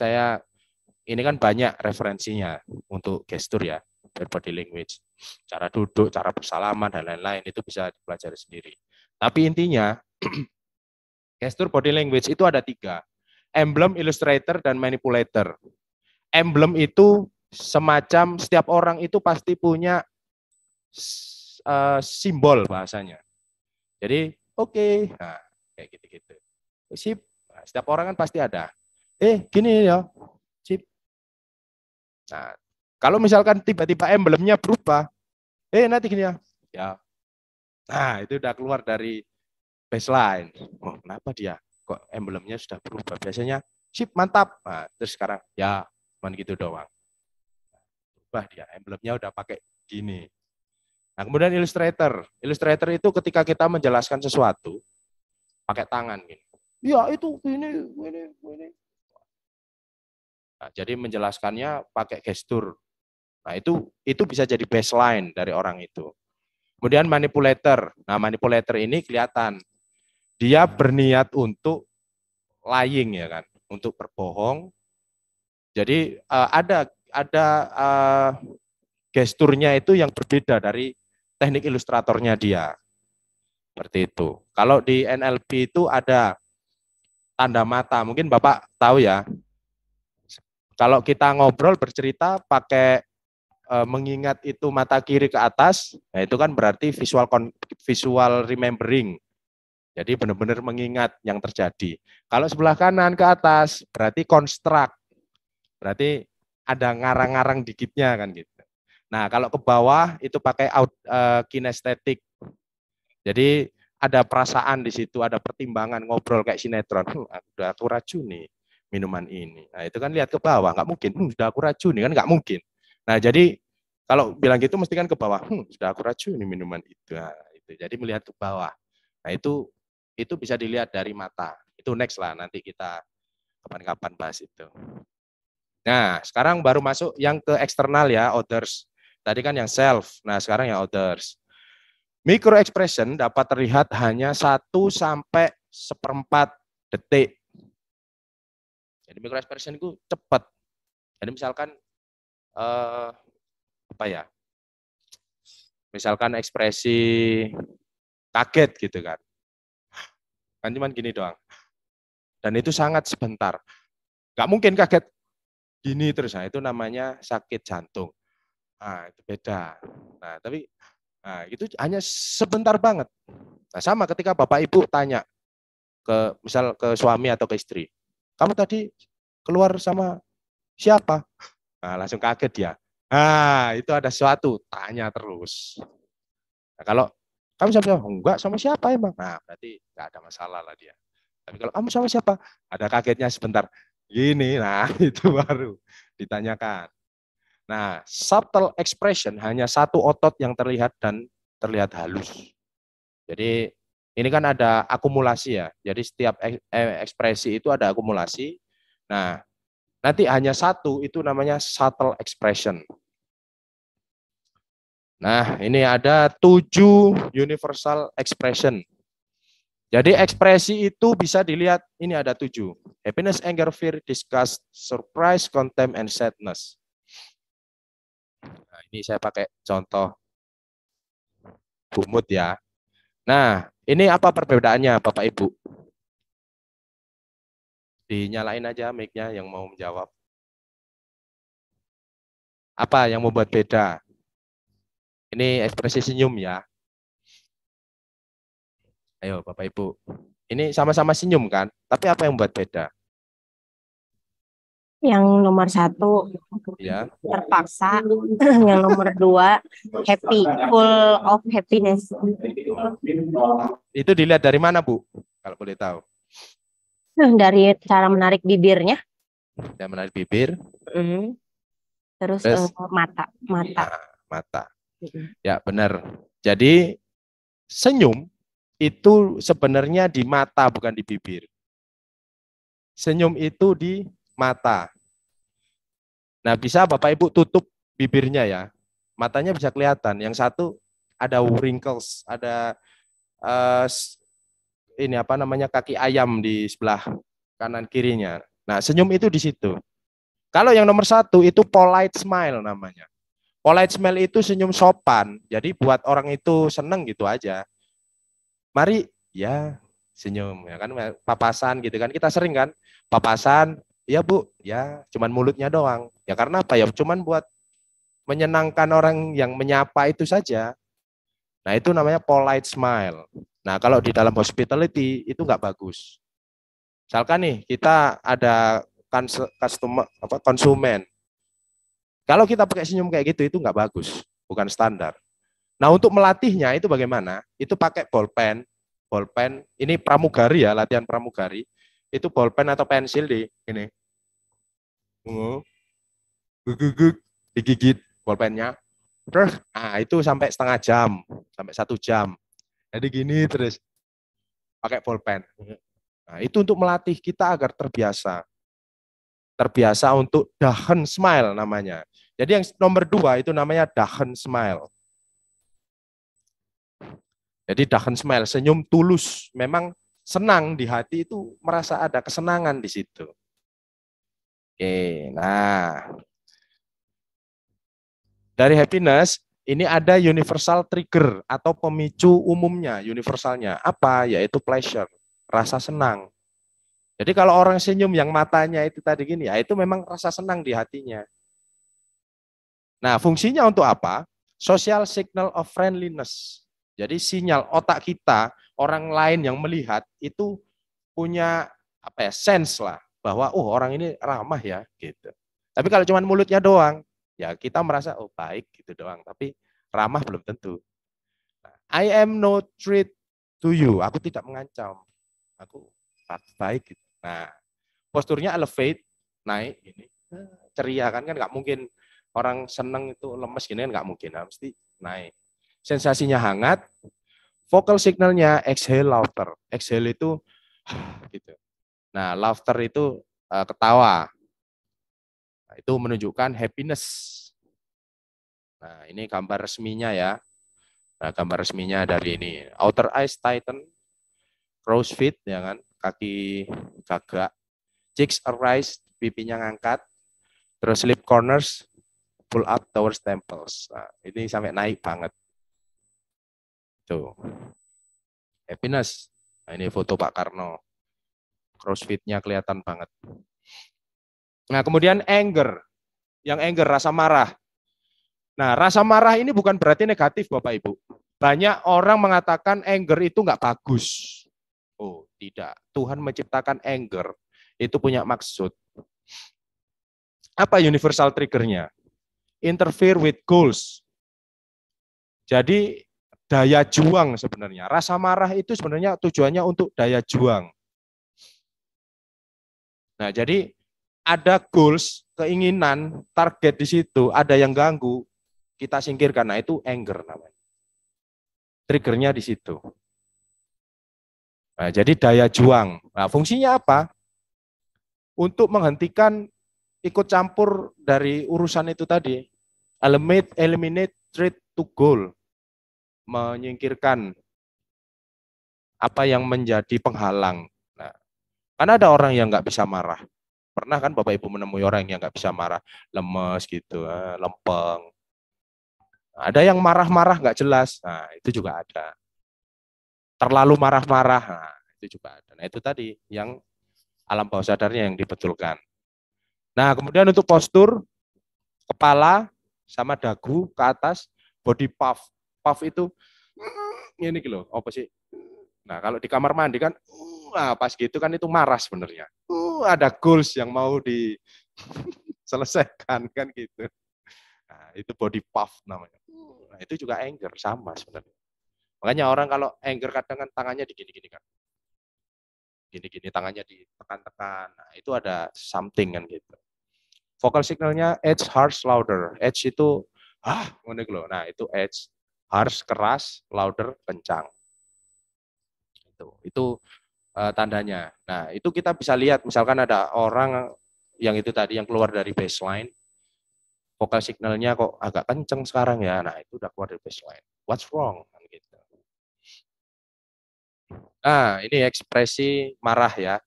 ini kan banyak referensinya untuk gestur ya, body language. Cara duduk, cara bersalaman, dan lain-lain, itu bisa dipelajari sendiri. Tapi intinya, gestur body language itu ada 3. Emblem, illustrator, dan manipulator. Emblem itu semacam setiap orang itu pasti punya simbol bahasanya. Jadi, oke. Nah, kayak gitu-gitu. Sip. Nah, setiap orang kan pasti ada. Gini ya. Sip. Nah, kalau misalkan tiba-tiba emblemnya berubah, nanti gini ya. Ya. Nah, itu udah keluar dari baseline. Oh, kenapa dia? Kok emblemnya sudah berubah? Biasanya, sip, mantap. Nah, terus sekarang, ya, cuman gitu doang. Berubah dia, emblemnya udah pakai gini. Nah, kemudian illustrator. Illustrator itu ketika kita menjelaskan sesuatu, pakai tangan gini. Ya, itu ini. Nah, jadi menjelaskannya pakai gestur. Nah, itu bisa jadi baseline dari orang itu. Kemudian manipulator. Nah, manipulator ini kelihatan dia berniat untuk lying ya kan, untuk berbohong. Jadi ada gesturnya itu yang berbeda dari teknik ilustratornya dia. Seperti itu. Kalau di NLP itu ada tanda mata. Mungkin Bapak tahu ya. Kalau kita ngobrol bercerita pakai mengingat itu mata kiri ke atas, nah itu kan berarti visual remembering. Jadi benar-benar mengingat yang terjadi. Kalau sebelah kanan ke atas berarti construct. Berarti ada ngarang-ngarang dikitnya kan gitu. Nah, kalau ke bawah itu pakai kinestetik. Jadi ada perasaan di situ, ada pertimbangan, ngobrol kayak sinetron. Udah aku racuni minuman ini. Nah itu kan lihat ke bawah, nggak mungkin. Sudah aku racuni kan nggak mungkin. Nah jadi kalau bilang gitu mesti kan ke bawah. Sudah aku racuni minuman itu. Nah, itu. Jadi melihat ke bawah. Nah itu bisa dilihat dari mata. Itu next lah, nanti kita kapan-kapan bahas itu. Nah sekarang baru masuk yang ke eksternal ya, others. Tadi kan yang self. Nah sekarang yang others. Micro expression dapat terlihat hanya 1 sampai 1/4 detik. Jadi micro expression itu cepat. Jadi misalkan apa ya? Misalkan ekspresi kaget gitu kan. Kan cuma gini doang. Dan itu sangat sebentar. Nggak mungkin kaget gini terus. Nah, itu namanya sakit jantung. Nah, itu beda. Nah, tapi itu hanya sebentar banget. Nah, sama ketika Bapak Ibu tanya misal ke suami atau ke istri, kamu tadi keluar sama siapa? Nah, langsung kaget dia. Nah, itu ada sesuatu, tanya terus. Nah, kalau kamu sama siapa? Enggak, sama siapa emang? Nah, berarti nggak ada masalah lah dia. Tapi kalau kamu sama siapa? Ada kagetnya sebentar. Gini, nah itu baru ditanyakan. Nah, subtle expression hanya 1 otot yang terlihat dan terlihat halus. Jadi ini kan ada akumulasi ya. Jadi setiap ekspresi itu ada akumulasi. Nah, nanti hanya 1 itu namanya subtle expression. Nah, ini ada 7 universal expression. Jadi ekspresi itu bisa dilihat, ini ada 7. Happiness, anger, fear, disgust, surprise, contempt, and sadness. Nah, ini saya pakai contoh Bumut ya. Nah, ini apa perbedaannya Bapak Ibu? Dinyalain aja mic-nya yang mau menjawab. Apa yang membuat beda? Ini ekspresi senyum ya. Ayo Bapak Ibu. Ini sama-sama senyum kan? Tapi apa yang membuat beda? Yang nomor 1 Ya. terpaksa, yang nomor 2 happy, full of happiness. Itu dilihat dari mana Bu? Kalau boleh tahu. Dari cara menarik bibirnya. Dan menarik bibir. Terus mata. Nah, mata. Ya benar. Jadi senyum itu sebenarnya di mata bukan di bibir. Senyum itu di mata. Nah bisa Bapak Ibu tutup bibirnya ya. Matanya bisa kelihatan. Yang satu ada wrinkles, ada ini apa namanya kaki ayam di sebelah kanan kirinya. Nah senyum itu di situ. Kalau yang nomor 1 itu polite smile namanya. Polite smile itu senyum sopan. Jadi buat orang itu seneng gitu aja. Mari ya senyum ya kan, papasan gitu kan, kita sering kan papasan, ya Bu, ya cuman mulutnya doang. Ya karena apa ya, cuman buat menyenangkan orang yang menyapa itu saja. Nah itu namanya polite smile. Nah kalau di dalam hospitality itu nggak bagus. Misalkan nih kita ada customer konsumen. Kalau kita pakai senyum kayak gitu itu nggak bagus, bukan standar. Nah untuk melatihnya itu bagaimana? Itu pakai bolpen ini pramugari ya, latihan pramugari. Itu bolpen atau pensil di ini. Gugugug, digigit bolpennya. Terus, nah itu sampai setengah jam, sampai 1 jam. Jadi gini terus, pakai bolpen. Nah itu untuk melatih kita agar terbiasa. Terbiasa untuk dahan smile namanya. Jadi yang nomor 2 itu namanya dahan smile. Jadi dahan smile, senyum tulus. Memang senang di hati itu, merasa ada kesenangan di situ. Oke, nah. Dari happiness, ini ada universal trigger atau pemicu umumnya, universalnya. Apa? Yaitu pleasure, rasa senang. Jadi kalau orang senyum yang matanya itu tadi gini, ya itu memang rasa senang di hatinya. Nah, fungsinya untuk apa? Social signal of friendliness. Jadi sinyal otak kita, orang lain yang melihat itu punya apa ya, sense lah bahwa orang ini ramah ya gitu. Tapi kalau cuma mulutnya doang, ya kita merasa baik gitu doang, tapi ramah belum tentu. Nah, I am no threat to you. Aku tidak mengancam. Aku baik. Gitu. Nah, posturnya elevate, naik ini. Ceria kan nggak mungkin orang seneng itu lemes gini kan nggak mungkin. Nah, mesti naik. Sensasinya hangat. Vocal signalnya exhale laughter. Exhale itu gitu. Nah, laughter itu ketawa. Nah, itu menunjukkan happiness. Nah, ini gambar resminya ya. Nah, gambar resminya dari ini. Outer eyes tighten, crow's feet, ya kan, kaki gagak. Cheeks arise, pipinya ngangkat. Terus lip corners, pull up towards temples. Nah, ini sampai naik banget. Tuh. Happiness. Nah, ini foto Pak Karno. Crow's feet-nya kelihatan banget. Nah, kemudian anger. Yang anger, rasa marah. Nah, rasa marah ini bukan berarti negatif, Bapak Ibu. Banyak orang mengatakan anger itu nggak bagus. Oh, tidak. Tuhan menciptakan anger, itu punya maksud. Apa universal triggernya? Interfere with goals. Jadi, daya juang sebenarnya. Rasa marah itu sebenarnya tujuannya untuk daya juang. Nah, jadi ada goals, keinginan, target di situ, ada yang ganggu, kita singkirkan. Nah, itu anger namanya. Triggernya di situ. Nah, jadi daya juang. Nah, fungsinya apa? Untuk menghentikan ikut campur dari urusan itu tadi. Eliminate threat to goal. Menyingkirkan apa yang menjadi penghalang. Nah, kan ada orang yang nggak bisa marah. Pernah kan Bapak Ibu menemui orang yang nggak bisa marah, lemes gitu, lempeng. Ada yang marah-marah nggak jelas, nah itu juga ada. Terlalu marah-marah, nah itu juga ada. Nah itu tadi yang alam bawah sadarnya yang dibetulkan. Nah kemudian untuk postur, kepala sama dagu ke atas, body puff. Puff itu ini gitu, apa sih? Nah kalau di kamar mandi kan, pas gitu kan itu marah sebenarnya. Ada goals yang mau diselesaikan kan gitu. Nah, itu body puff namanya. Nah, itu juga anger sama sebenarnya. Makanya orang kalau anger kadang kan tangannya digini-gini kan. Gini-gini tangannya ditekan-tekan. Nah, itu ada something kan gitu. Vocal signalnya edge, harsh, louder. Edge itu ngono lho. Nah, itu edge, harsh, keras, louder, kencang. Itu tandanya. Nah, itu kita bisa lihat misalkan ada orang yang itu tadi yang keluar dari baseline, vokal signalnya kok agak kenceng sekarang ya. Nah, itu udah keluar dari baseline. What's wrong? Gitu. Nah, ini ekspresi marah ya.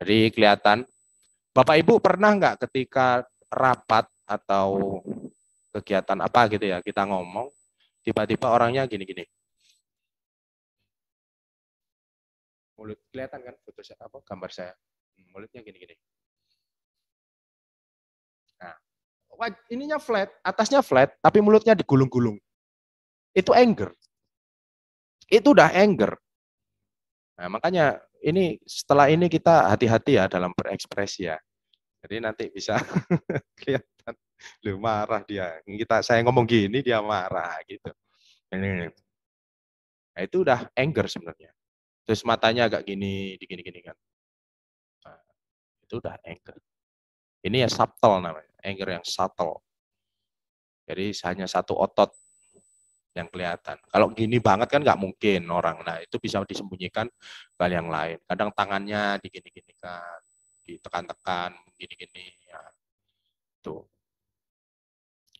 Jadi kelihatan. Bapak Ibu pernah nggak ketika rapat atau kegiatan apa gitu ya, kita ngomong, tiba-tiba orangnya gini-gini. Mulut kelihatan kan foto saya, apa gambar saya. Mulutnya gini-gini. Nah, ininya flat, atasnya flat, tapi mulutnya digulung-gulung. Itu anger. Itu udah anger. Nah, makanya ini setelah ini kita hati-hati ya dalam berekspresi ya. Jadi nanti bisa kelihatan lu marah dia. Saya ngomong gini dia marah gitu. Ini. Nah, itu udah anger sebenarnya. Terus matanya agak gini, digini-gini kan. Nah, itu udah anger. Ini ya subtle namanya, anger yang subtle. Jadi hanya satu otot yang kelihatan. Kalau gini banget kan nggak mungkin orang. Nah itu bisa disembunyikan ke yang lain. Kadang tangannya digini-gini kan, ditekan-tekan, gini-gini. Ya. Tuh.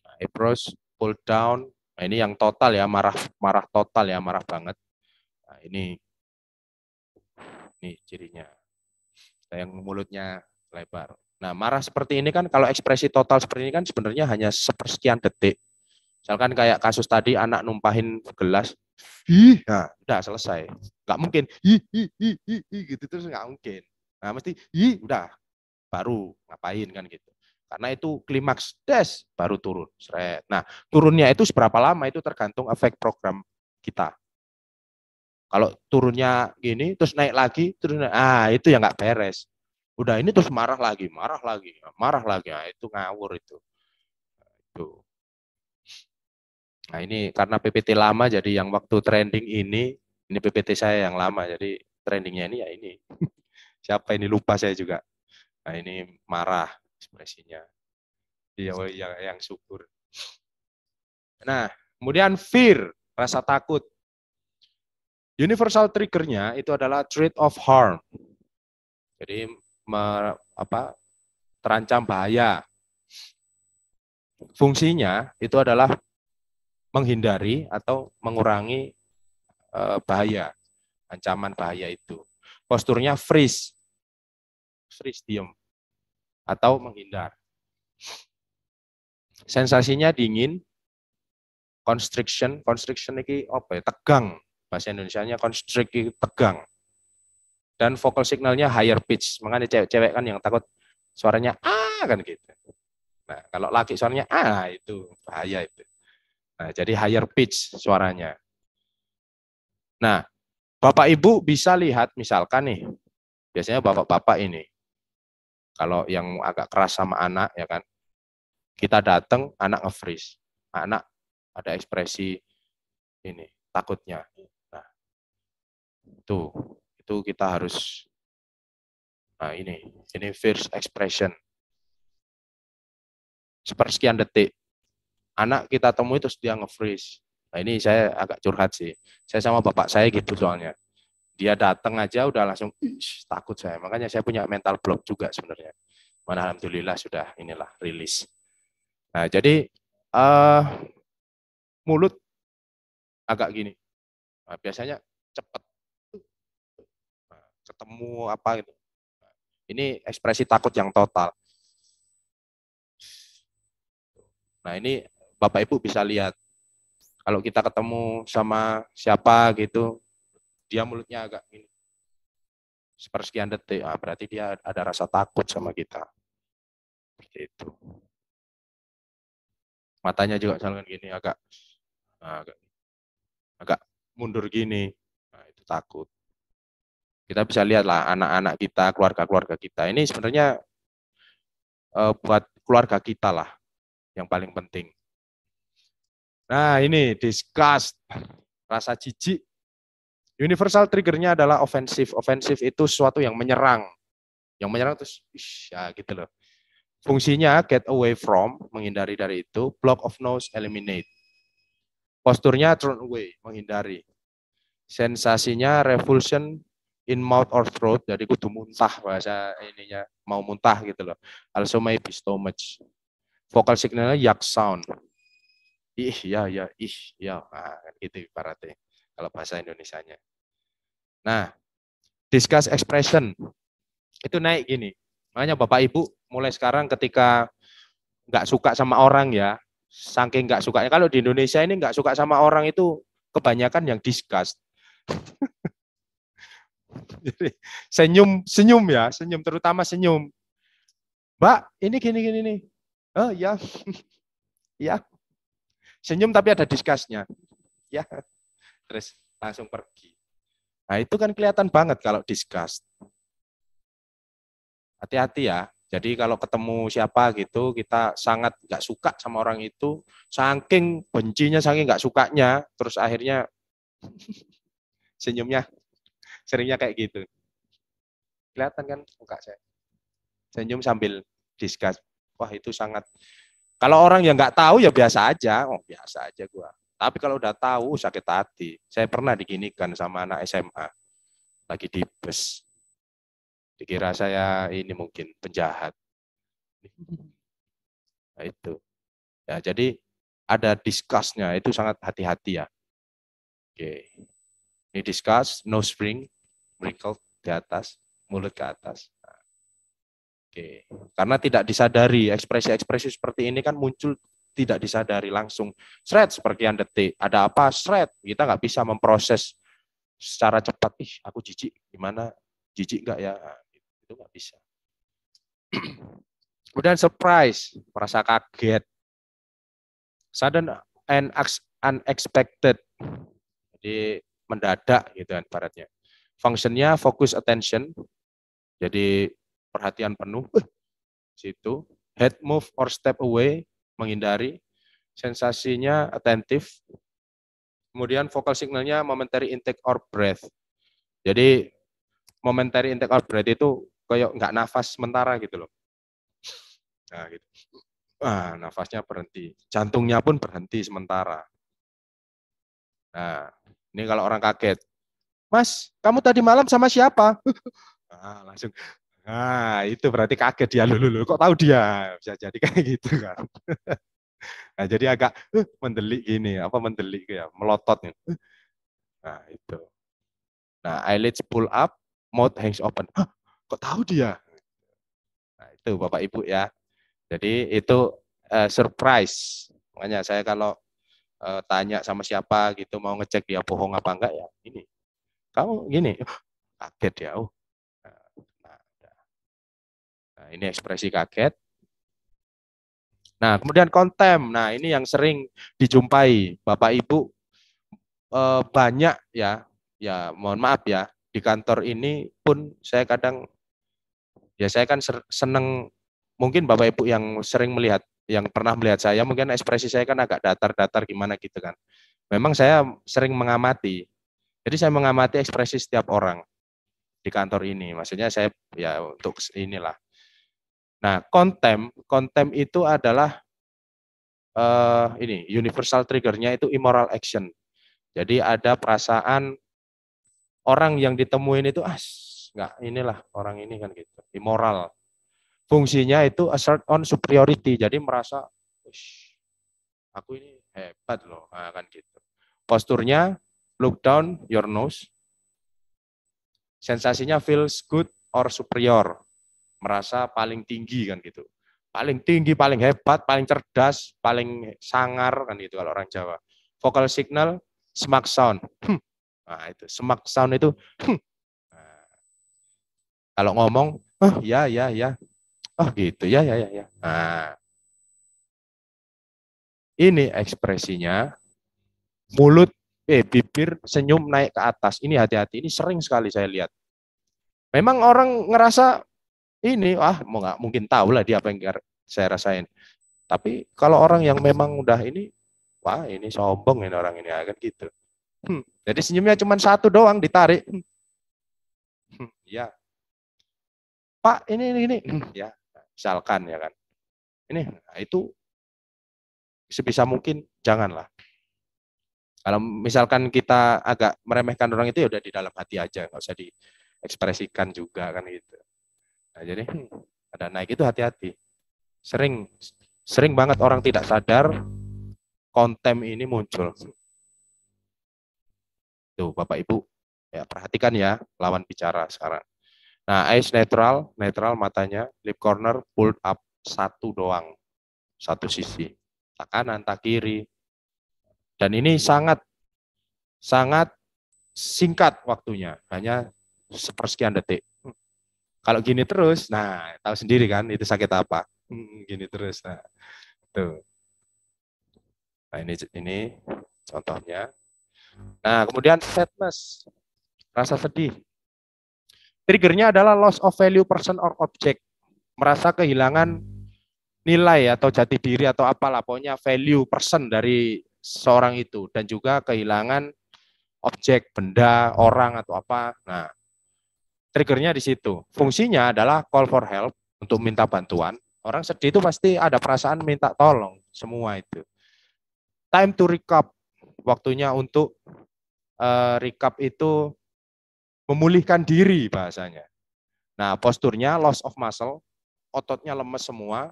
Nah, eyebrows pull down. Nah, ini yang total ya, marah total ya, marah banget. Nah, ini cirinya. Yang mulutnya lebar. Nah, marah seperti ini kan kalau ekspresi total seperti ini kan sebenarnya hanya sepersekian detik. Misalkan kayak kasus tadi anak numpahin gelas, nah udah selesai. Nggak mungkin, gitu terus nggak mungkin. Nah mesti, udah baru ngapain kan gitu. Karena itu klimaks baru turun. Nah turunnya itu seberapa lama itu tergantung efek program kita. Kalau turunnya gini terus naik lagi, terus itu yang nggak beres. Udah ini terus marah lagi. Nah, itu ngawur itu. Itu. Nah ini karena PPT lama, jadi yang waktu trending ini PPT saya yang lama, jadi trendingnya ini ya ini. Siapa ini, lupa saya juga. Nah ini marah ekspresinya. Iya, oh iya, yang syukur. Nah, kemudian fear, rasa takut. Universal triggernya itu adalah threat of harm. Jadi terancam bahaya. Fungsinya itu adalah menghindari atau mengurangi bahaya, ancaman bahaya itu. Posturnya freeze, diam, atau menghindar. Sensasinya dingin, constriction ini apa ya? Tegang. Bahasa Indonesianya constrict itu tegang. Dan vocal signalnya higher pitch. Makanya cewek-cewek kan yang takut suaranya kan gitu. Nah, kalau laki suaranya itu bahaya itu. Nah, jadi higher pitch suaranya. Nah, Bapak Ibu bisa lihat misalkan nih, biasanya bapak-bapak ini, kalau yang agak keras sama anak ya kan, kita datang, anak nge-freeze. Anak ada ekspresi ini, takutnya. Nah, itu kita harus, nah ini first expression. Sepersekian detik. Anak kita temui terus dia nge-freeze. Nah ini saya agak curhat sih. Saya sama bapak saya gitu soalnya. Dia datang aja udah langsung takut saya. Makanya saya punya mental block juga sebenarnya. Mana alhamdulillah sudah rilis. Nah, jadi mulut agak gini. Nah, biasanya cepat. Nah, ketemu apa gitu. Ini ekspresi takut yang total. Nah, ini Bapak Ibu bisa lihat. Kalau kita ketemu sama siapa gitu, dia mulutnya agak gini. Sepersekian detik, berarti dia ada rasa takut sama kita. Seperti itu. Matanya juga misalkan gini, agak mundur gini. Nah, itu takut. Kita bisa lihat lah anak-anak kita, keluarga-keluarga kita. Ini sebenarnya buat keluarga kita lah yang paling penting. Nah, ini disgust, rasa jijik. Universal triggernya adalah offensive. Offensive itu sesuatu yang menyerang. Yang menyerang terus ya gitu loh. Fungsinya get away from, menghindari dari itu, block of nose, eliminate. Posturnya turn away, menghindari. Sensasinya revulsion in mouth or throat, jadi kudu muntah bahasa ininya, mau muntah gitu loh. Also maybe stomach. Vocal signalnya yak sound. Ya, gitu ibaratnya kalau bahasa Indonesianya. Nah, discuss expression itu naik gini. Makanya Bapak Ibu mulai sekarang ketika nggak suka sama orang ya, saking nggak sukanya, kalau di Indonesia ini nggak suka sama orang itu kebanyakan yang disgust. Jadi senyum ya, senyum terutama senyum. Mbak, ini gini nih. Oh ya, ya. Senyum tapi ada disgustnya. Ya, terus langsung pergi. Nah itu kan kelihatan banget kalau disgust. Hati-hati ya. Jadi kalau ketemu siapa gitu, kita sangat nggak suka sama orang itu, saking bencinya, saking nggak sukanya, terus akhirnya senyumnya seringnya kayak gitu. Kelihatan kan muka saya. Senyum sambil disgust. Wah itu sangat. Kalau orang yang nggak tahu ya biasa aja, biasa aja gua. Tapi kalau udah tahu sakit hati. Saya pernah diginikan sama anak SMA lagi di bus. Dikira saya ini mungkin penjahat. Nah itu. Ya, jadi ada disgust-nya, itu sangat hati-hati ya. Oke. Ini disgust, nose ring, wrinkle di atas, mulut ke atas. Nah. Oke. Karena tidak disadari, ekspresi-ekspresi seperti ini kan muncul tidak disadari langsung. Shred sepersekian detik. Ada apa? Shred. Kita nggak bisa memproses secara cepat. Aku jijik. Gimana? Jijik nggak ya? Nah, itu nggak bisa. Kemudian surprise, merasa kaget. Sudden and unexpected. Jadi mendadak gitu kan ibaratnya. Fungsinya focus attention. Jadi perhatian penuh situ. Head move or step away, menghindari. sensasinya attentive. Kemudian vocal signalnya momentary intake or breath. Jadi momentary intake or breath itu kayak nggak nafas sementara gitu loh. Nah, gitu. Nafasnya berhenti. Jantungnya pun berhenti sementara. Nah, ini kalau orang kaget. Mas, kamu tadi malam sama siapa? Langsung. Nah, itu berarti kaget dia. Loh, kok tahu dia? Bisa jadi kayak gitu kan. Nah, jadi agak mendelik gini, mendelik ya, melotot nih. Nah, itu. Nah, eyelids pull up, mouth hangs open. Kok tahu dia? Nah, itu Bapak Ibu ya. Jadi itu surprise. Makanya saya kalau tanya sama siapa gitu mau ngecek dia bohong apa enggak ya ini. Kamu gini, kaget ya. Nah, ini ekspresi kaget. Nah, kemudian kontem. Nah, ini yang sering dijumpai Bapak Ibu banyak ya. Ya, mohon maaf ya. Di kantor ini pun saya kadang saya kan seneng, mungkin Bapak Ibu yang sering melihat, yang pernah melihat saya, mungkin ekspresi saya kan agak datar-datar gimana gitu kan. Memang saya sering mengamati. Jadi saya mengamati ekspresi setiap orang di kantor ini. Maksudnya saya ya untuk inilah. Nah, kontem itu adalah ini universal triggernya itu immoral action. Jadi ada perasaan orang yang ditemuin itu nggak inilah orang ini kan gitu, immoral. Fungsinya itu assert on superiority. Jadi merasa aku ini hebat loh, kan gitu. Posturnya look down your nose. Sensasinya feels good or superior. Merasa paling tinggi kan gitu. Paling tinggi, paling hebat, paling cerdas, paling sangar kan gitu kalau orang Jawa. Vocal signal smack sound. Nah, itu smack sound itu Nah, kalau ngomong, ya. Oh gitu, ya. Nah, ini ekspresinya mulut, bibir senyum naik ke atas. Ini hati-hati, ini sering sekali saya lihat. Memang orang ngerasa ini, mau nggak mungkin tahu lah dia apa yang saya rasain. Tapi kalau orang yang memang udah ini, wah ini sombong ini orang ini, kan gitu. Jadi senyumnya cuma satu doang ditarik. Ya, Pak ini, ya misalkan ya kan. Ini, nah itu sebisa mungkin janganlah. Kalau misalkan kita agak meremehkan orang itu ya udah di dalam hati aja, nggak usah diekspresikan juga kan gitu. Nah, jadi ada naik itu hati-hati. Sering banget orang tidak sadar kontem ini muncul. Tuh Bapak Ibu, ya perhatikan ya lawan bicara sekarang. Nah, eyes netral matanya, lip corner pulled up satu doang, satu sisi, tak kanan, tak kiri. Dan ini sangat singkat waktunya, hanya sepersekian detik. Kalau gini terus, nah tahu sendiri kan itu sakit apa. Gini terus, nah tuh. Nah ini contohnya. Nah kemudian sadness, rasa sedih. Triggernya adalah loss of value person or object, merasa kehilangan nilai atau jati diri atau apalah, pokoknya value person dari seorang itu, dan juga kehilangan objek, benda, orang atau apa. Nah, triggernya di situ. Fungsinya adalah call for help, untuk minta bantuan. Orang sedih itu pasti ada perasaan minta tolong, semua itu. Time to recap, waktunya untuk recap itu memulihkan diri bahasanya. Nah, posturnya loss of muscle, ototnya lemes semua,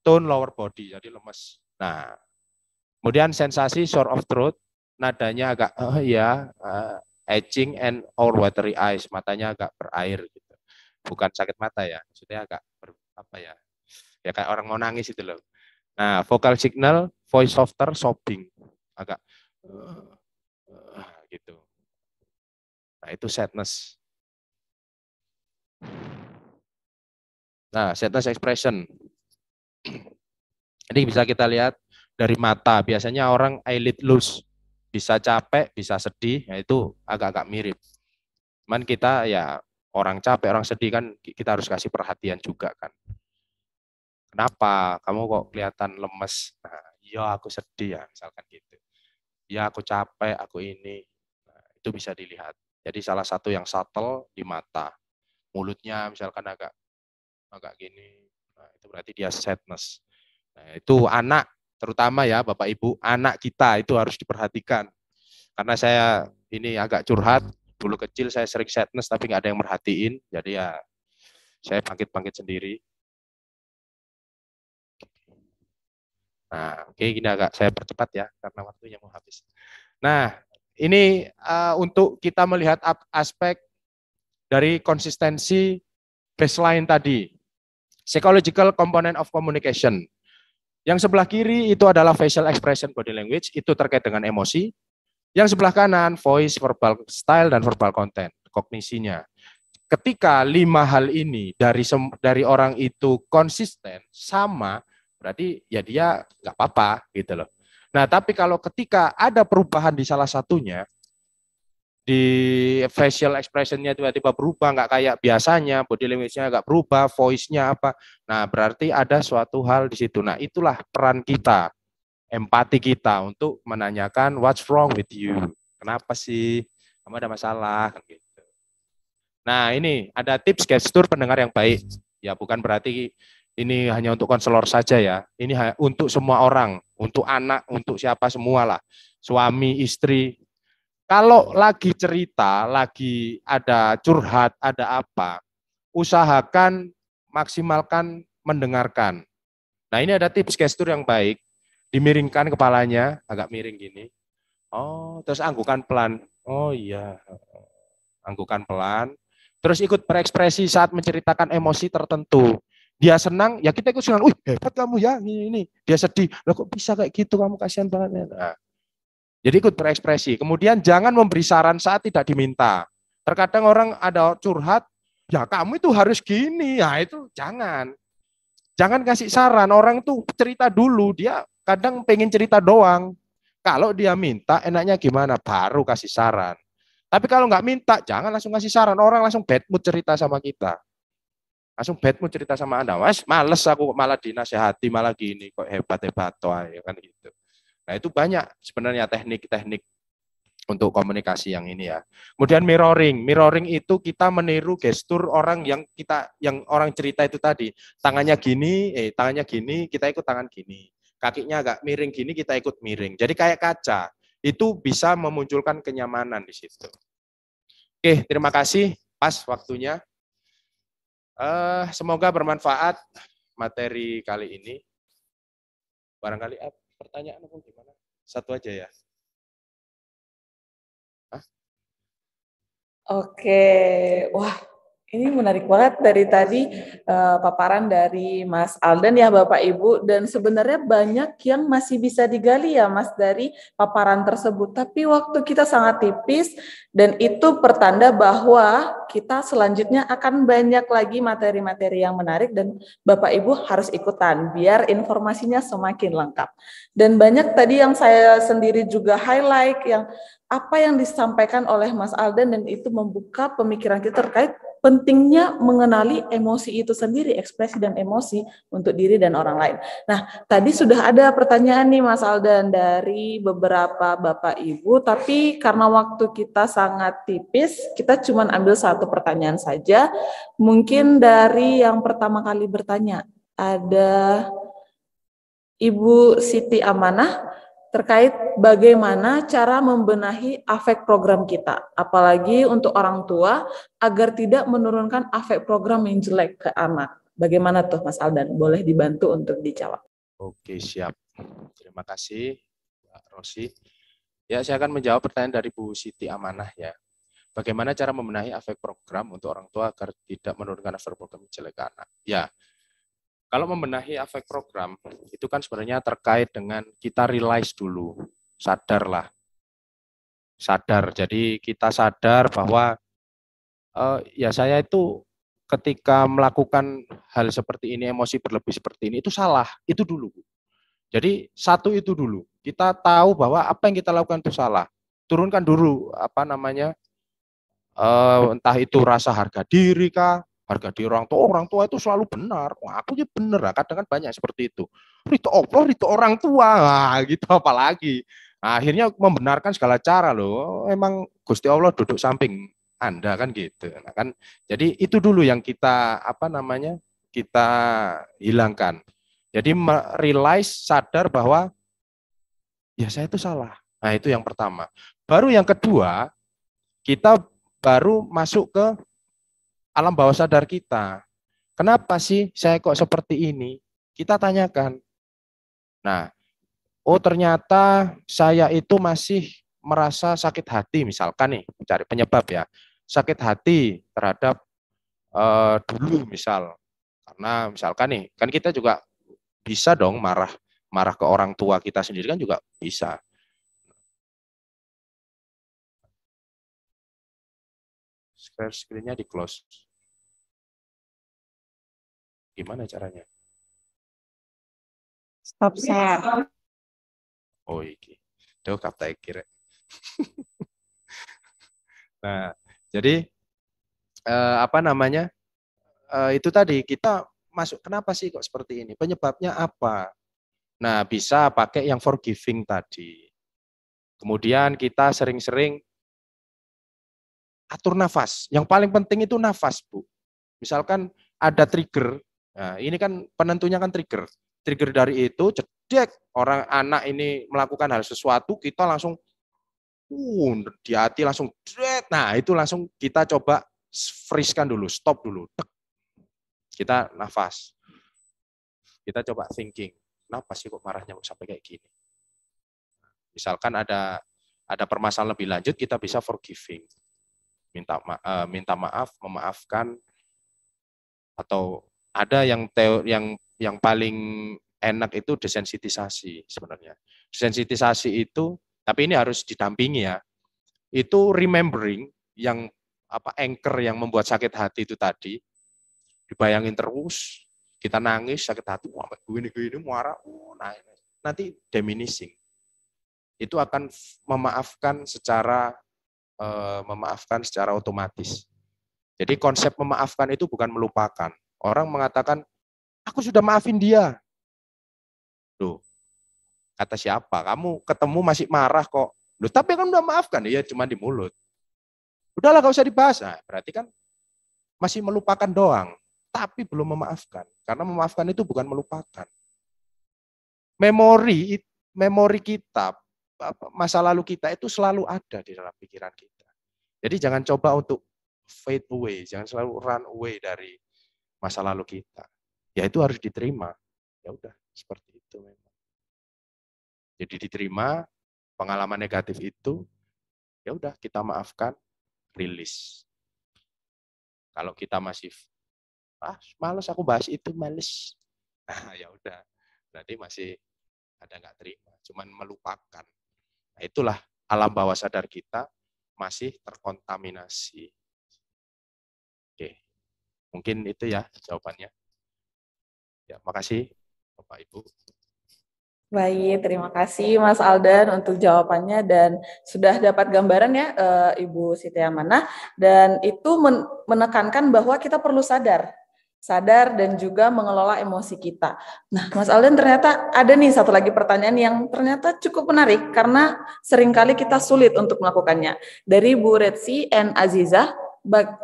tone lower body, jadi lemes. Nah, kemudian sensasi sore of throat, nadanya agak itching and or watery eyes, matanya agak berair gitu. Bukan sakit mata ya, maksudnya agak ya kayak orang mau nangis itu loh. Nah, vocal signal voice softer, sobbing, agak gitu. Nah, itu sadness. Nah, sadness expression. Ini bisa kita lihat dari mata. Biasanya orang eyelid loose, bisa capek, bisa sedih, ya itu agak-agak mirip. Cuman kita ya orang capek, orang sedih kan kita harus kasih perhatian juga kan. Kenapa? Kamu kok kelihatan lemes? Nah, ya aku sedih ya, misalkan gitu. Ya aku capek, aku ini. Nah, itu bisa dilihat. Jadi salah satu yang subtle di mata. Mulutnya misalkan agak gini. Nah, itu berarti dia sadness. Nah, itu anak terutama ya Bapak Ibu, anak kita itu harus diperhatikan. Karena saya ini agak curhat, dulu kecil saya sering sadness tapi nggak ada yang merhatiin. Jadi ya saya bangkit-bangkit sendiri. Nah, oke, gini agak saya percepat ya karena waktunya mau habis. Nah, ini untuk kita melihat aspek dari konsistensi baseline tadi. Psychological component of communication. Yang sebelah kiri itu adalah facial expression body language, itu terkait dengan emosi. Yang sebelah kanan voice, verbal style, dan verbal content, kognisinya. Ketika 5 hal ini dari orang itu konsisten sama, berarti ya dia nggak apa-apa gitu loh. Nah, tapi kalau ketika ada perubahan di salah satunya, di facial expression-nya tiba-tiba berubah, nggak kayak biasanya, body language-nya nggak berubah, voice-nya apa, nah berarti ada suatu hal di situ. Nah, itulah peran kita, empati kita untuk menanyakan what's wrong with you, kenapa sih, kamu ada masalah, gitu. Nah, ini ada tips gestur pendengar yang baik. Ya, bukan berarti ini hanya untuk konselor saja ya. Ini untuk semua orang, untuk anak, untuk siapa semua lah. Suami, istri. Kalau lagi cerita, lagi ada curhat, ada apa, usahakan maksimalkan mendengarkan. Nah, ini ada tips gestur yang baik. Dimiringkan kepalanya, agak miring gini. Oh, terus anggukan pelan. Oh iya, anggukan pelan. Terus ikut berekspresi saat menceritakan emosi tertentu. Dia senang, ya kita ikut senang. Wih, hebat kamu ya, ini. Dia sedih, loh kok bisa kayak gitu, kamu kasihan banget. Nah, jadi ikut berekspresi. Kemudian jangan memberi saran saat tidak diminta. Terkadang orang ada curhat, ya kamu itu harus gini. Ya itu jangan. Jangan kasih saran, orang itu cerita dulu. Dia kadang pengen cerita doang. Kalau dia minta, enaknya gimana? Baru kasih saran. Tapi kalau nggak minta, jangan langsung kasih saran. Orang langsung bad mood cerita sama kita. Langsung bad mood cerita sama Anda. Mas, males aku malah dinasehati, malah gini. Kok hebat-hebat toh, ya kan gitu. Nah, itu banyak sebenarnya teknik-teknik untuk komunikasi yang ini ya. Kemudian mirroring. Mirroring itu kita meniru gestur orang yang orang cerita itu tadi. Tangannya gini, kita ikut tangan gini. Kakinya agak miring gini, kita ikut miring. Jadi kayak kaca. Itu bisa memunculkan kenyamanan di situ. Oke, terima kasih. Pas waktunya. Semoga bermanfaat materi kali ini. Barangkali pertanyaan apa gimana? Satu aja ya. Oke, wah ini menarik banget dari tadi paparan dari Mas Aldan ya Bapak Ibu, dan sebenarnya banyak yang masih bisa digali ya Mas dari paparan tersebut, tapi waktu kita sangat tipis dan itu pertanda bahwa kita selanjutnya akan banyak lagi materi-materi yang menarik dan Bapak Ibu harus ikutan biar informasinya semakin lengkap. Dan banyak tadi yang saya sendiri juga highlight yang apa yang disampaikan oleh Mas Aldan dan itu membuka pemikiran kita terkait pentingnya mengenali emosi itu sendiri, ekspresi dan emosi untuk diri dan orang lain. Nah, tadi sudah ada pertanyaan nih Mas Aldan dari beberapa Bapak Ibu, tapi karena waktu kita sangat tipis, kita cuma ambil satu pertanyaan saja. Mungkin dari yang pertama kali bertanya, ada Ibu Siti Amanah, terkait bagaimana cara membenahi afek program kita, apalagi untuk orang tua, agar tidak menurunkan afek program yang jelek ke anak. Bagaimana tuh Mas Aldan? Boleh dibantu untuk dijawab. Oke, siap. Terima kasih, Mbak Rosi. Ya, saya akan menjawab pertanyaan dari Bu Siti Amanah ya. Bagaimana cara membenahi afek program untuk orang tua agar tidak menurunkan afek program yang jelek ke anak? Ya, kalau membenahi afek program, itu kan sebenarnya terkait dengan kita realize dulu, sadarlah. Sadar, jadi kita sadar bahwa ya saya itu ketika melakukan hal seperti ini, emosi berlebih seperti ini, itu salah, itu dulu. Jadi satu itu dulu, kita tahu bahwa apa yang kita lakukan itu salah. Turunkan dulu, entah itu rasa harga diri kah, harga diri orang tua itu selalu benar. Wah, aku ya bener lah, kadang kan banyak seperti itu. Ridho Allah, ridho orang tua, wah, gitu apalagi. Nah, akhirnya membenarkan segala cara loh. Emang Gusti Allah duduk samping Anda kan gitu. Nah, kan jadi itu dulu yang kita kita hilangkan. Jadi realize, sadar bahwa ya saya itu salah. Nah, itu yang pertama. Baru yang kedua, kita baru masuk ke alam bawah sadar kita. Kenapa sih saya kok seperti ini? Kita tanyakan. Nah, oh ternyata saya itu masih merasa sakit hati, misalkan nih, cari penyebab ya. Sakit hati terhadap dulu misal. Karena misalkan nih, kan kita juga bisa dong marah ke orang tua kita sendiri kan juga bisa. Share screen-nya di close. Gimana caranya? Stop share. Oh iki. Tuh kata kira. Nah, jadi itu tadi kita masuk, kenapa sih kok seperti ini? Penyebabnya apa? Nah, bisa pakai yang forgiving tadi. Kemudian kita sering-sering atur nafas. Yang paling penting itu nafas, Bu. Misalkan ada trigger, nah ini kan penentunya kan trigger. Trigger dari itu, cedek, orang anak ini melakukan hal sesuatu, kita langsung di hati langsung, nah itu langsung kita coba freeze-kan dulu, stop dulu. Kita nafas. Kita coba thinking, kenapa sih kok marahnya kok sampai kayak gini? Misalkan ada permasalahan lebih lanjut, kita bisa forgiving. Minta maaf, memaafkan, atau ada yang paling enak itu desensitisasi sebenarnya. Desensitisasi itu, tapi ini harus didampingi ya. Itu remembering yang anchor yang membuat sakit hati itu tadi, dibayangin terus, kita nangis sakit hati, wah gue ini marah, nah, nanti diminishing. Itu akan memaafkan secara otomatis. Jadi konsep memaafkan itu bukan melupakan. Orang mengatakan, aku sudah maafin dia. Loh, kata siapa? Kamu ketemu masih marah kok. Loh, tapi kan udah maafkan. Ya cuma di mulut. Udahlah gak usah dibahas. Nah, berarti kan masih melupakan doang. Tapi belum memaafkan. Karena memaafkan itu bukan melupakan. Memori kita, masa lalu kita itu selalu ada di dalam pikiran kita. Jadi jangan coba untuk fade away, jangan selalu run away dari masa lalu kita. Ya itu harus diterima. Ya udah, seperti itu memang. Jadi diterima pengalaman negatif itu, ya udah kita maafkan, rilis. Kalau kita masih males aku bahas itu, males. Nah, ya udah. Berarti masih ada nggak terima, cuman melupakan. Nah, itulah alam bawah sadar kita masih terkontaminasi. Oke. Mungkin itu ya jawabannya. Ya, makasih Bapak Ibu. Baik, terima kasih Mas Aldan untuk jawabannya dan sudah dapat gambaran ya Ibu Siti Amanah, dan itu menekankan bahwa kita perlu sadar dan juga mengelola emosi kita. Nah, Mas Aldan, ternyata ada nih satu lagi pertanyaan yang ternyata cukup menarik karena seringkali kita sulit untuk melakukannya. Dari Bu Retsi and Azizah,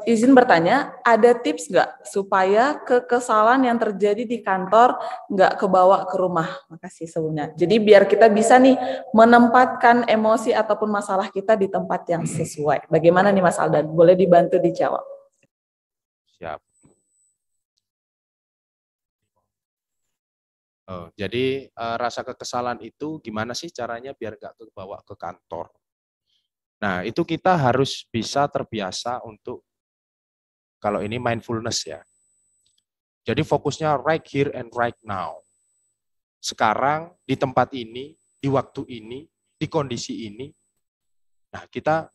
izin bertanya, ada tips nggak supaya kekesalan yang terjadi di kantor nggak kebawa ke rumah? Makasih sebelumnya. Jadi biar kita bisa nih menempatkan emosi ataupun masalah kita di tempat yang sesuai. Bagaimana nih Mas Aldan? Boleh dibantu dijawab? Siap. Jadi rasa kekesalan itu gimana sih caranya biar nggak kebawa ke kantor? Nah, itu kita harus bisa terbiasa untuk, kalau ini mindfulness ya. Jadi fokusnya right here and right now. Sekarang, di tempat ini, di waktu ini, di kondisi ini, nah kita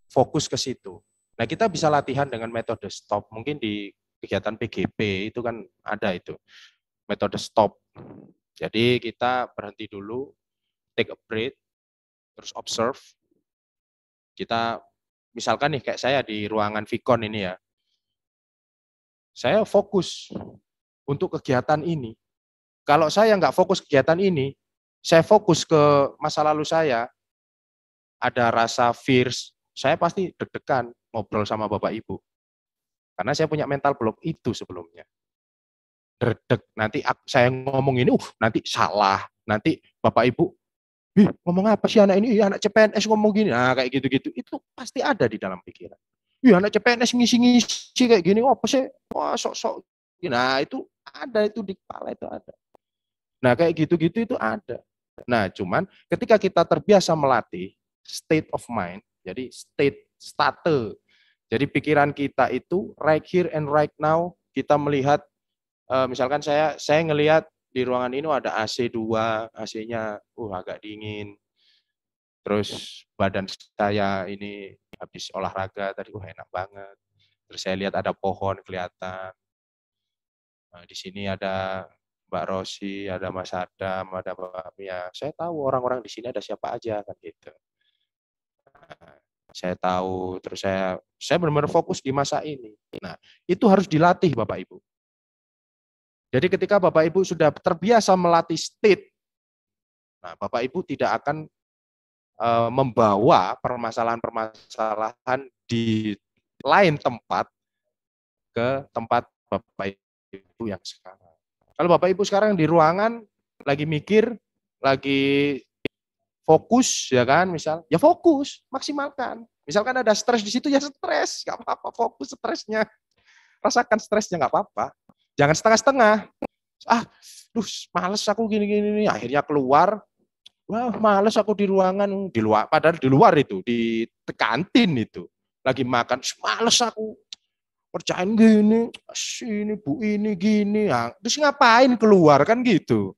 fokus ke situ. Nah, kita bisa latihan dengan metode stop. Mungkin di kegiatan PGP itu kan ada itu, metode stop. Jadi kita berhenti dulu, take a breath, terus observe. Kita misalkan nih kayak saya di ruangan Vicon ini ya, saya fokus untuk kegiatan ini. Kalau saya nggak fokus kegiatan ini, saya fokus ke masa lalu saya, ada rasa fears, saya pasti deg-degan ngobrol sama Bapak Ibu. Karena saya punya mental block itu sebelumnya. Dredeg, nanti saya ngomong ini, nanti salah, nanti Bapak Ibu, ngomong apa sih anak ini, anak CPNS ngomong gini, nah kayak gitu-gitu, itu pasti ada di dalam pikiran. Anak CPNS ngisi-ngisi kayak gini, apa sih, wah sok-sok, nah itu ada, itu di kepala itu ada. Nah kayak gitu-gitu itu ada. Nah cuman ketika kita terbiasa melatih state of mind, jadi state, jadi pikiran kita itu right here and right now, kita melihat, misalkan saya ngelihat di ruangan ini ada AC2, AC-nya agak dingin. Terus badan saya ini habis olahraga tadi enak banget. Terus saya lihat ada pohon kelihatan. Nah, di sini ada Mbak Rosi, ada Mas Adam, ada Mbak Mia. Saya tahu orang-orang di sini ada siapa aja kan gitu. Nah, saya tahu, terus saya benar-benar fokus di masa ini. Nah, itu harus dilatih Bapak Ibu. Jadi ketika Bapak Ibu sudah terbiasa melatih state, nah Bapak Ibu tidak akan membawa permasalahan-permasalahan di lain tempat ke tempat Bapak Ibu yang sekarang. Kalau Bapak Ibu sekarang di ruangan lagi mikir, lagi fokus ya kan, ya fokus, maksimalkan. Misalkan ada stres di situ ya stres, nggak apa-apa, fokus stresnya. Rasakan stresnya nggak apa-apa. Jangan setengah-setengah. Males aku gini-gini, akhirnya keluar. Wah, males aku di ruangan, padahal di luar itu, di kantin itu. Lagi makan, males aku. Kerjain gini, sini Bu ini gini. Ya. Terus ngapain keluar kan gitu.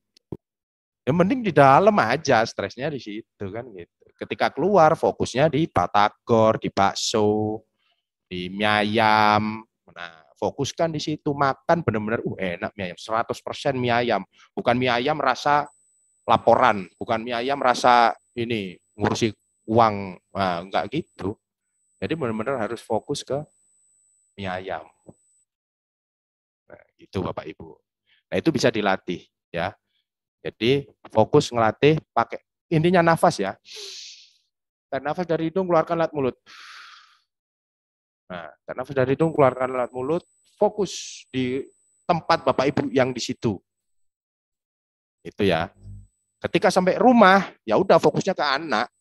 Ya mending di dalam aja, stresnya di situ kan gitu. Ketika keluar fokusnya di batagor, di bakso, di mie ayam. Nah, fokuskan di situ, makan benar-benar enak mie ayam, 100% mie ayam. Bukan mie ayam rasa laporan, bukan mie ayam rasa ini ngurusi uang, nah, enggak gitu. Jadi benar-benar harus fokus ke mie ayam. Nah, itu Bapak Ibu. Nah, itu bisa dilatih ya. Jadi fokus ngelatih pakai intinya nafas ya. Tarik nafas dari hidung, keluarkan lewat mulut. Nah, tarik nafas dari hidung, keluarkan lewat mulut. Fokus di tempat Bapak Ibu yang di situ. Itu ya. Ketika sampai rumah, ya udah fokusnya ke anak,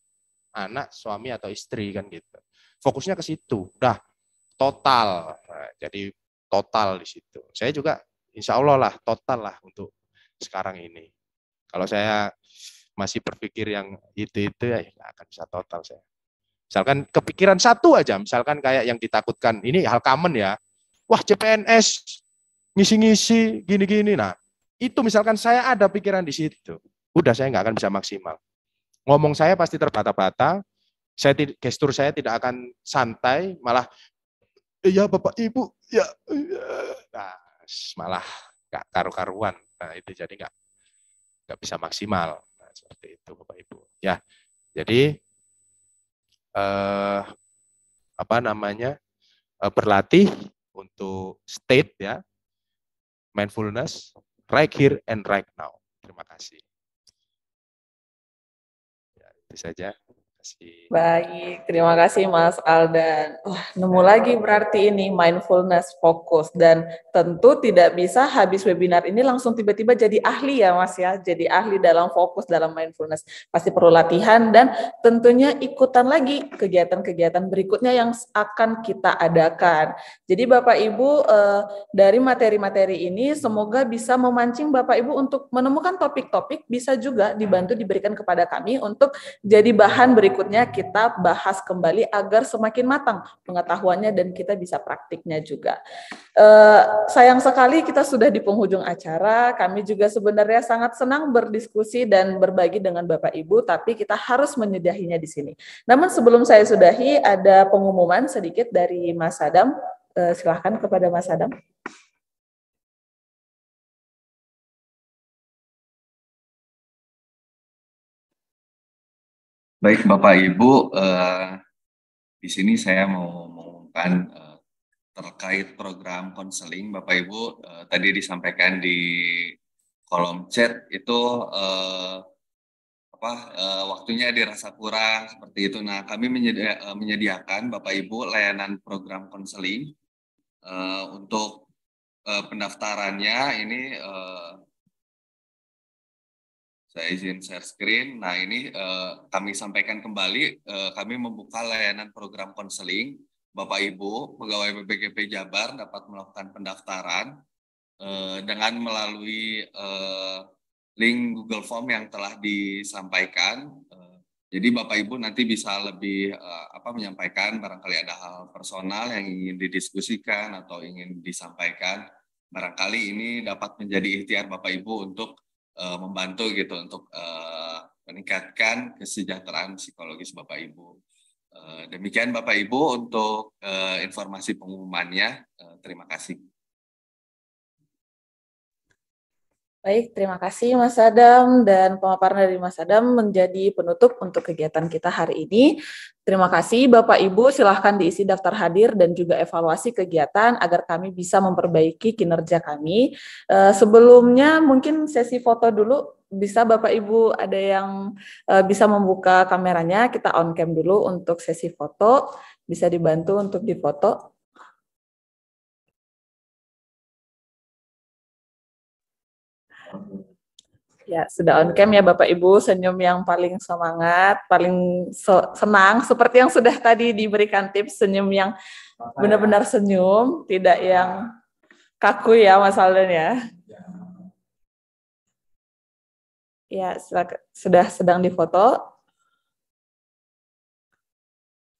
suami atau istri kan gitu. Fokusnya ke situ, udah total. Nah, jadi total di situ. Saya juga insya Allah lah total lah untuk sekarang ini. Kalau saya masih berpikir yang itu ya nggak akan bisa total saya. Misalkan kepikiran satu aja, misalkan kayak yang ditakutkan, ini hal common ya. Wah CPNS ngisi-ngisi gini-gini. Nah itu misalkan saya ada pikiran di situ, udah saya nggak akan bisa maksimal. Ngomong saya pasti terbata-bata, gestur saya tidak akan santai, malah iya Bapak Ibu, ya, nah, malah nggak karu-karuan. Nah itu jadi nggak bisa maksimal. Nah, seperti itu Bapak Ibu. Ya, jadi berlatih untuk state ya, mindfulness, right here and right now. Terima kasih. Ya, itu saja. Baik, terima kasih Mas Aldan. Wah, nemu lagi berarti ini mindfulness fokus, dan tentu tidak bisa habis webinar ini langsung tiba-tiba jadi ahli ya Mas ya, jadi ahli dalam fokus dalam mindfulness. Pasti perlu latihan dan tentunya ikutan lagi kegiatan-kegiatan berikutnya yang akan kita adakan. Jadi Bapak Ibu dari materi-materi ini semoga bisa memancing Bapak Ibu untuk menemukan topik-topik, bisa juga dibantu diberikan kepada kami untuk jadi bahan berikutnya kita bahas kembali agar semakin matang pengetahuannya dan kita bisa praktiknya juga. Sayang sekali kita sudah di penghujung acara. Kami juga sebenarnya sangat senang berdiskusi dan berbagi dengan Bapak Ibu, tapi kita harus menyudahinya di sini. Namun sebelum saya sudahi, ada pengumuman sedikit dari Mas Adam. Silahkan kepada Mas Adam. Baik Bapak Ibu, di sini saya mau mengumumkan terkait program konseling, Bapak Ibu tadi disampaikan di kolom chat itu waktunya dirasa kurang seperti itu. Nah, kami menyediakan Bapak Ibu layanan program konseling untuk pendaftarannya ini saya izin share screen. Nah, ini kami sampaikan kembali, kami membuka layanan program konseling. Bapak Ibu, pegawai BPGP Jabar dapat melakukan pendaftaran dengan melalui link Google Form yang telah disampaikan. Jadi Bapak Ibu nanti bisa lebih menyampaikan barangkali ada hal personal yang ingin didiskusikan atau ingin disampaikan. Barangkali ini dapat menjadi ikhtiar Bapak Ibu untuk membantu gitu untuk meningkatkan kesejahteraan psikologis Bapak Ibu. Demikian Bapak Ibu untuk informasi pengumumannya. Terima kasih. Baik, terima kasih Mas Adam, dan pemaparan dari Mas Adam menjadi penutup untuk kegiatan kita hari ini. Terima kasih Bapak Ibu, silahkan diisi daftar hadir dan juga evaluasi kegiatan agar kami bisa memperbaiki kinerja kami. Sebelumnya mungkin sesi foto dulu, bisa Bapak Ibu ada yang bisa membuka kameranya, kita on cam dulu untuk sesi foto, bisa dibantu untuk difoto. Ya, sudah on cam ya Bapak Ibu, senyum yang paling semangat, paling senang, seperti yang sudah tadi diberikan tips, senyum yang benar-benar senyum, tidak yang kaku ya Mas Alden ya. Ya, sudah sedang difoto.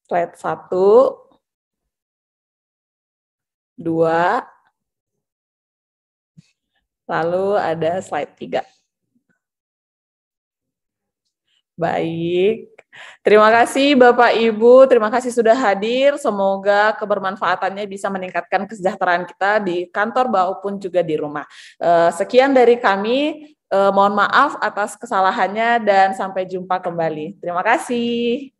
Slide 1, 2, lalu ada slide 3. Baik, terima kasih Bapak Ibu, terima kasih sudah hadir. Semoga kebermanfaatannya bisa meningkatkan kesejahteraan kita di kantor maupun juga di rumah. Sekian dari kami, mohon maaf atas kesalahannya dan sampai jumpa kembali. Terima kasih.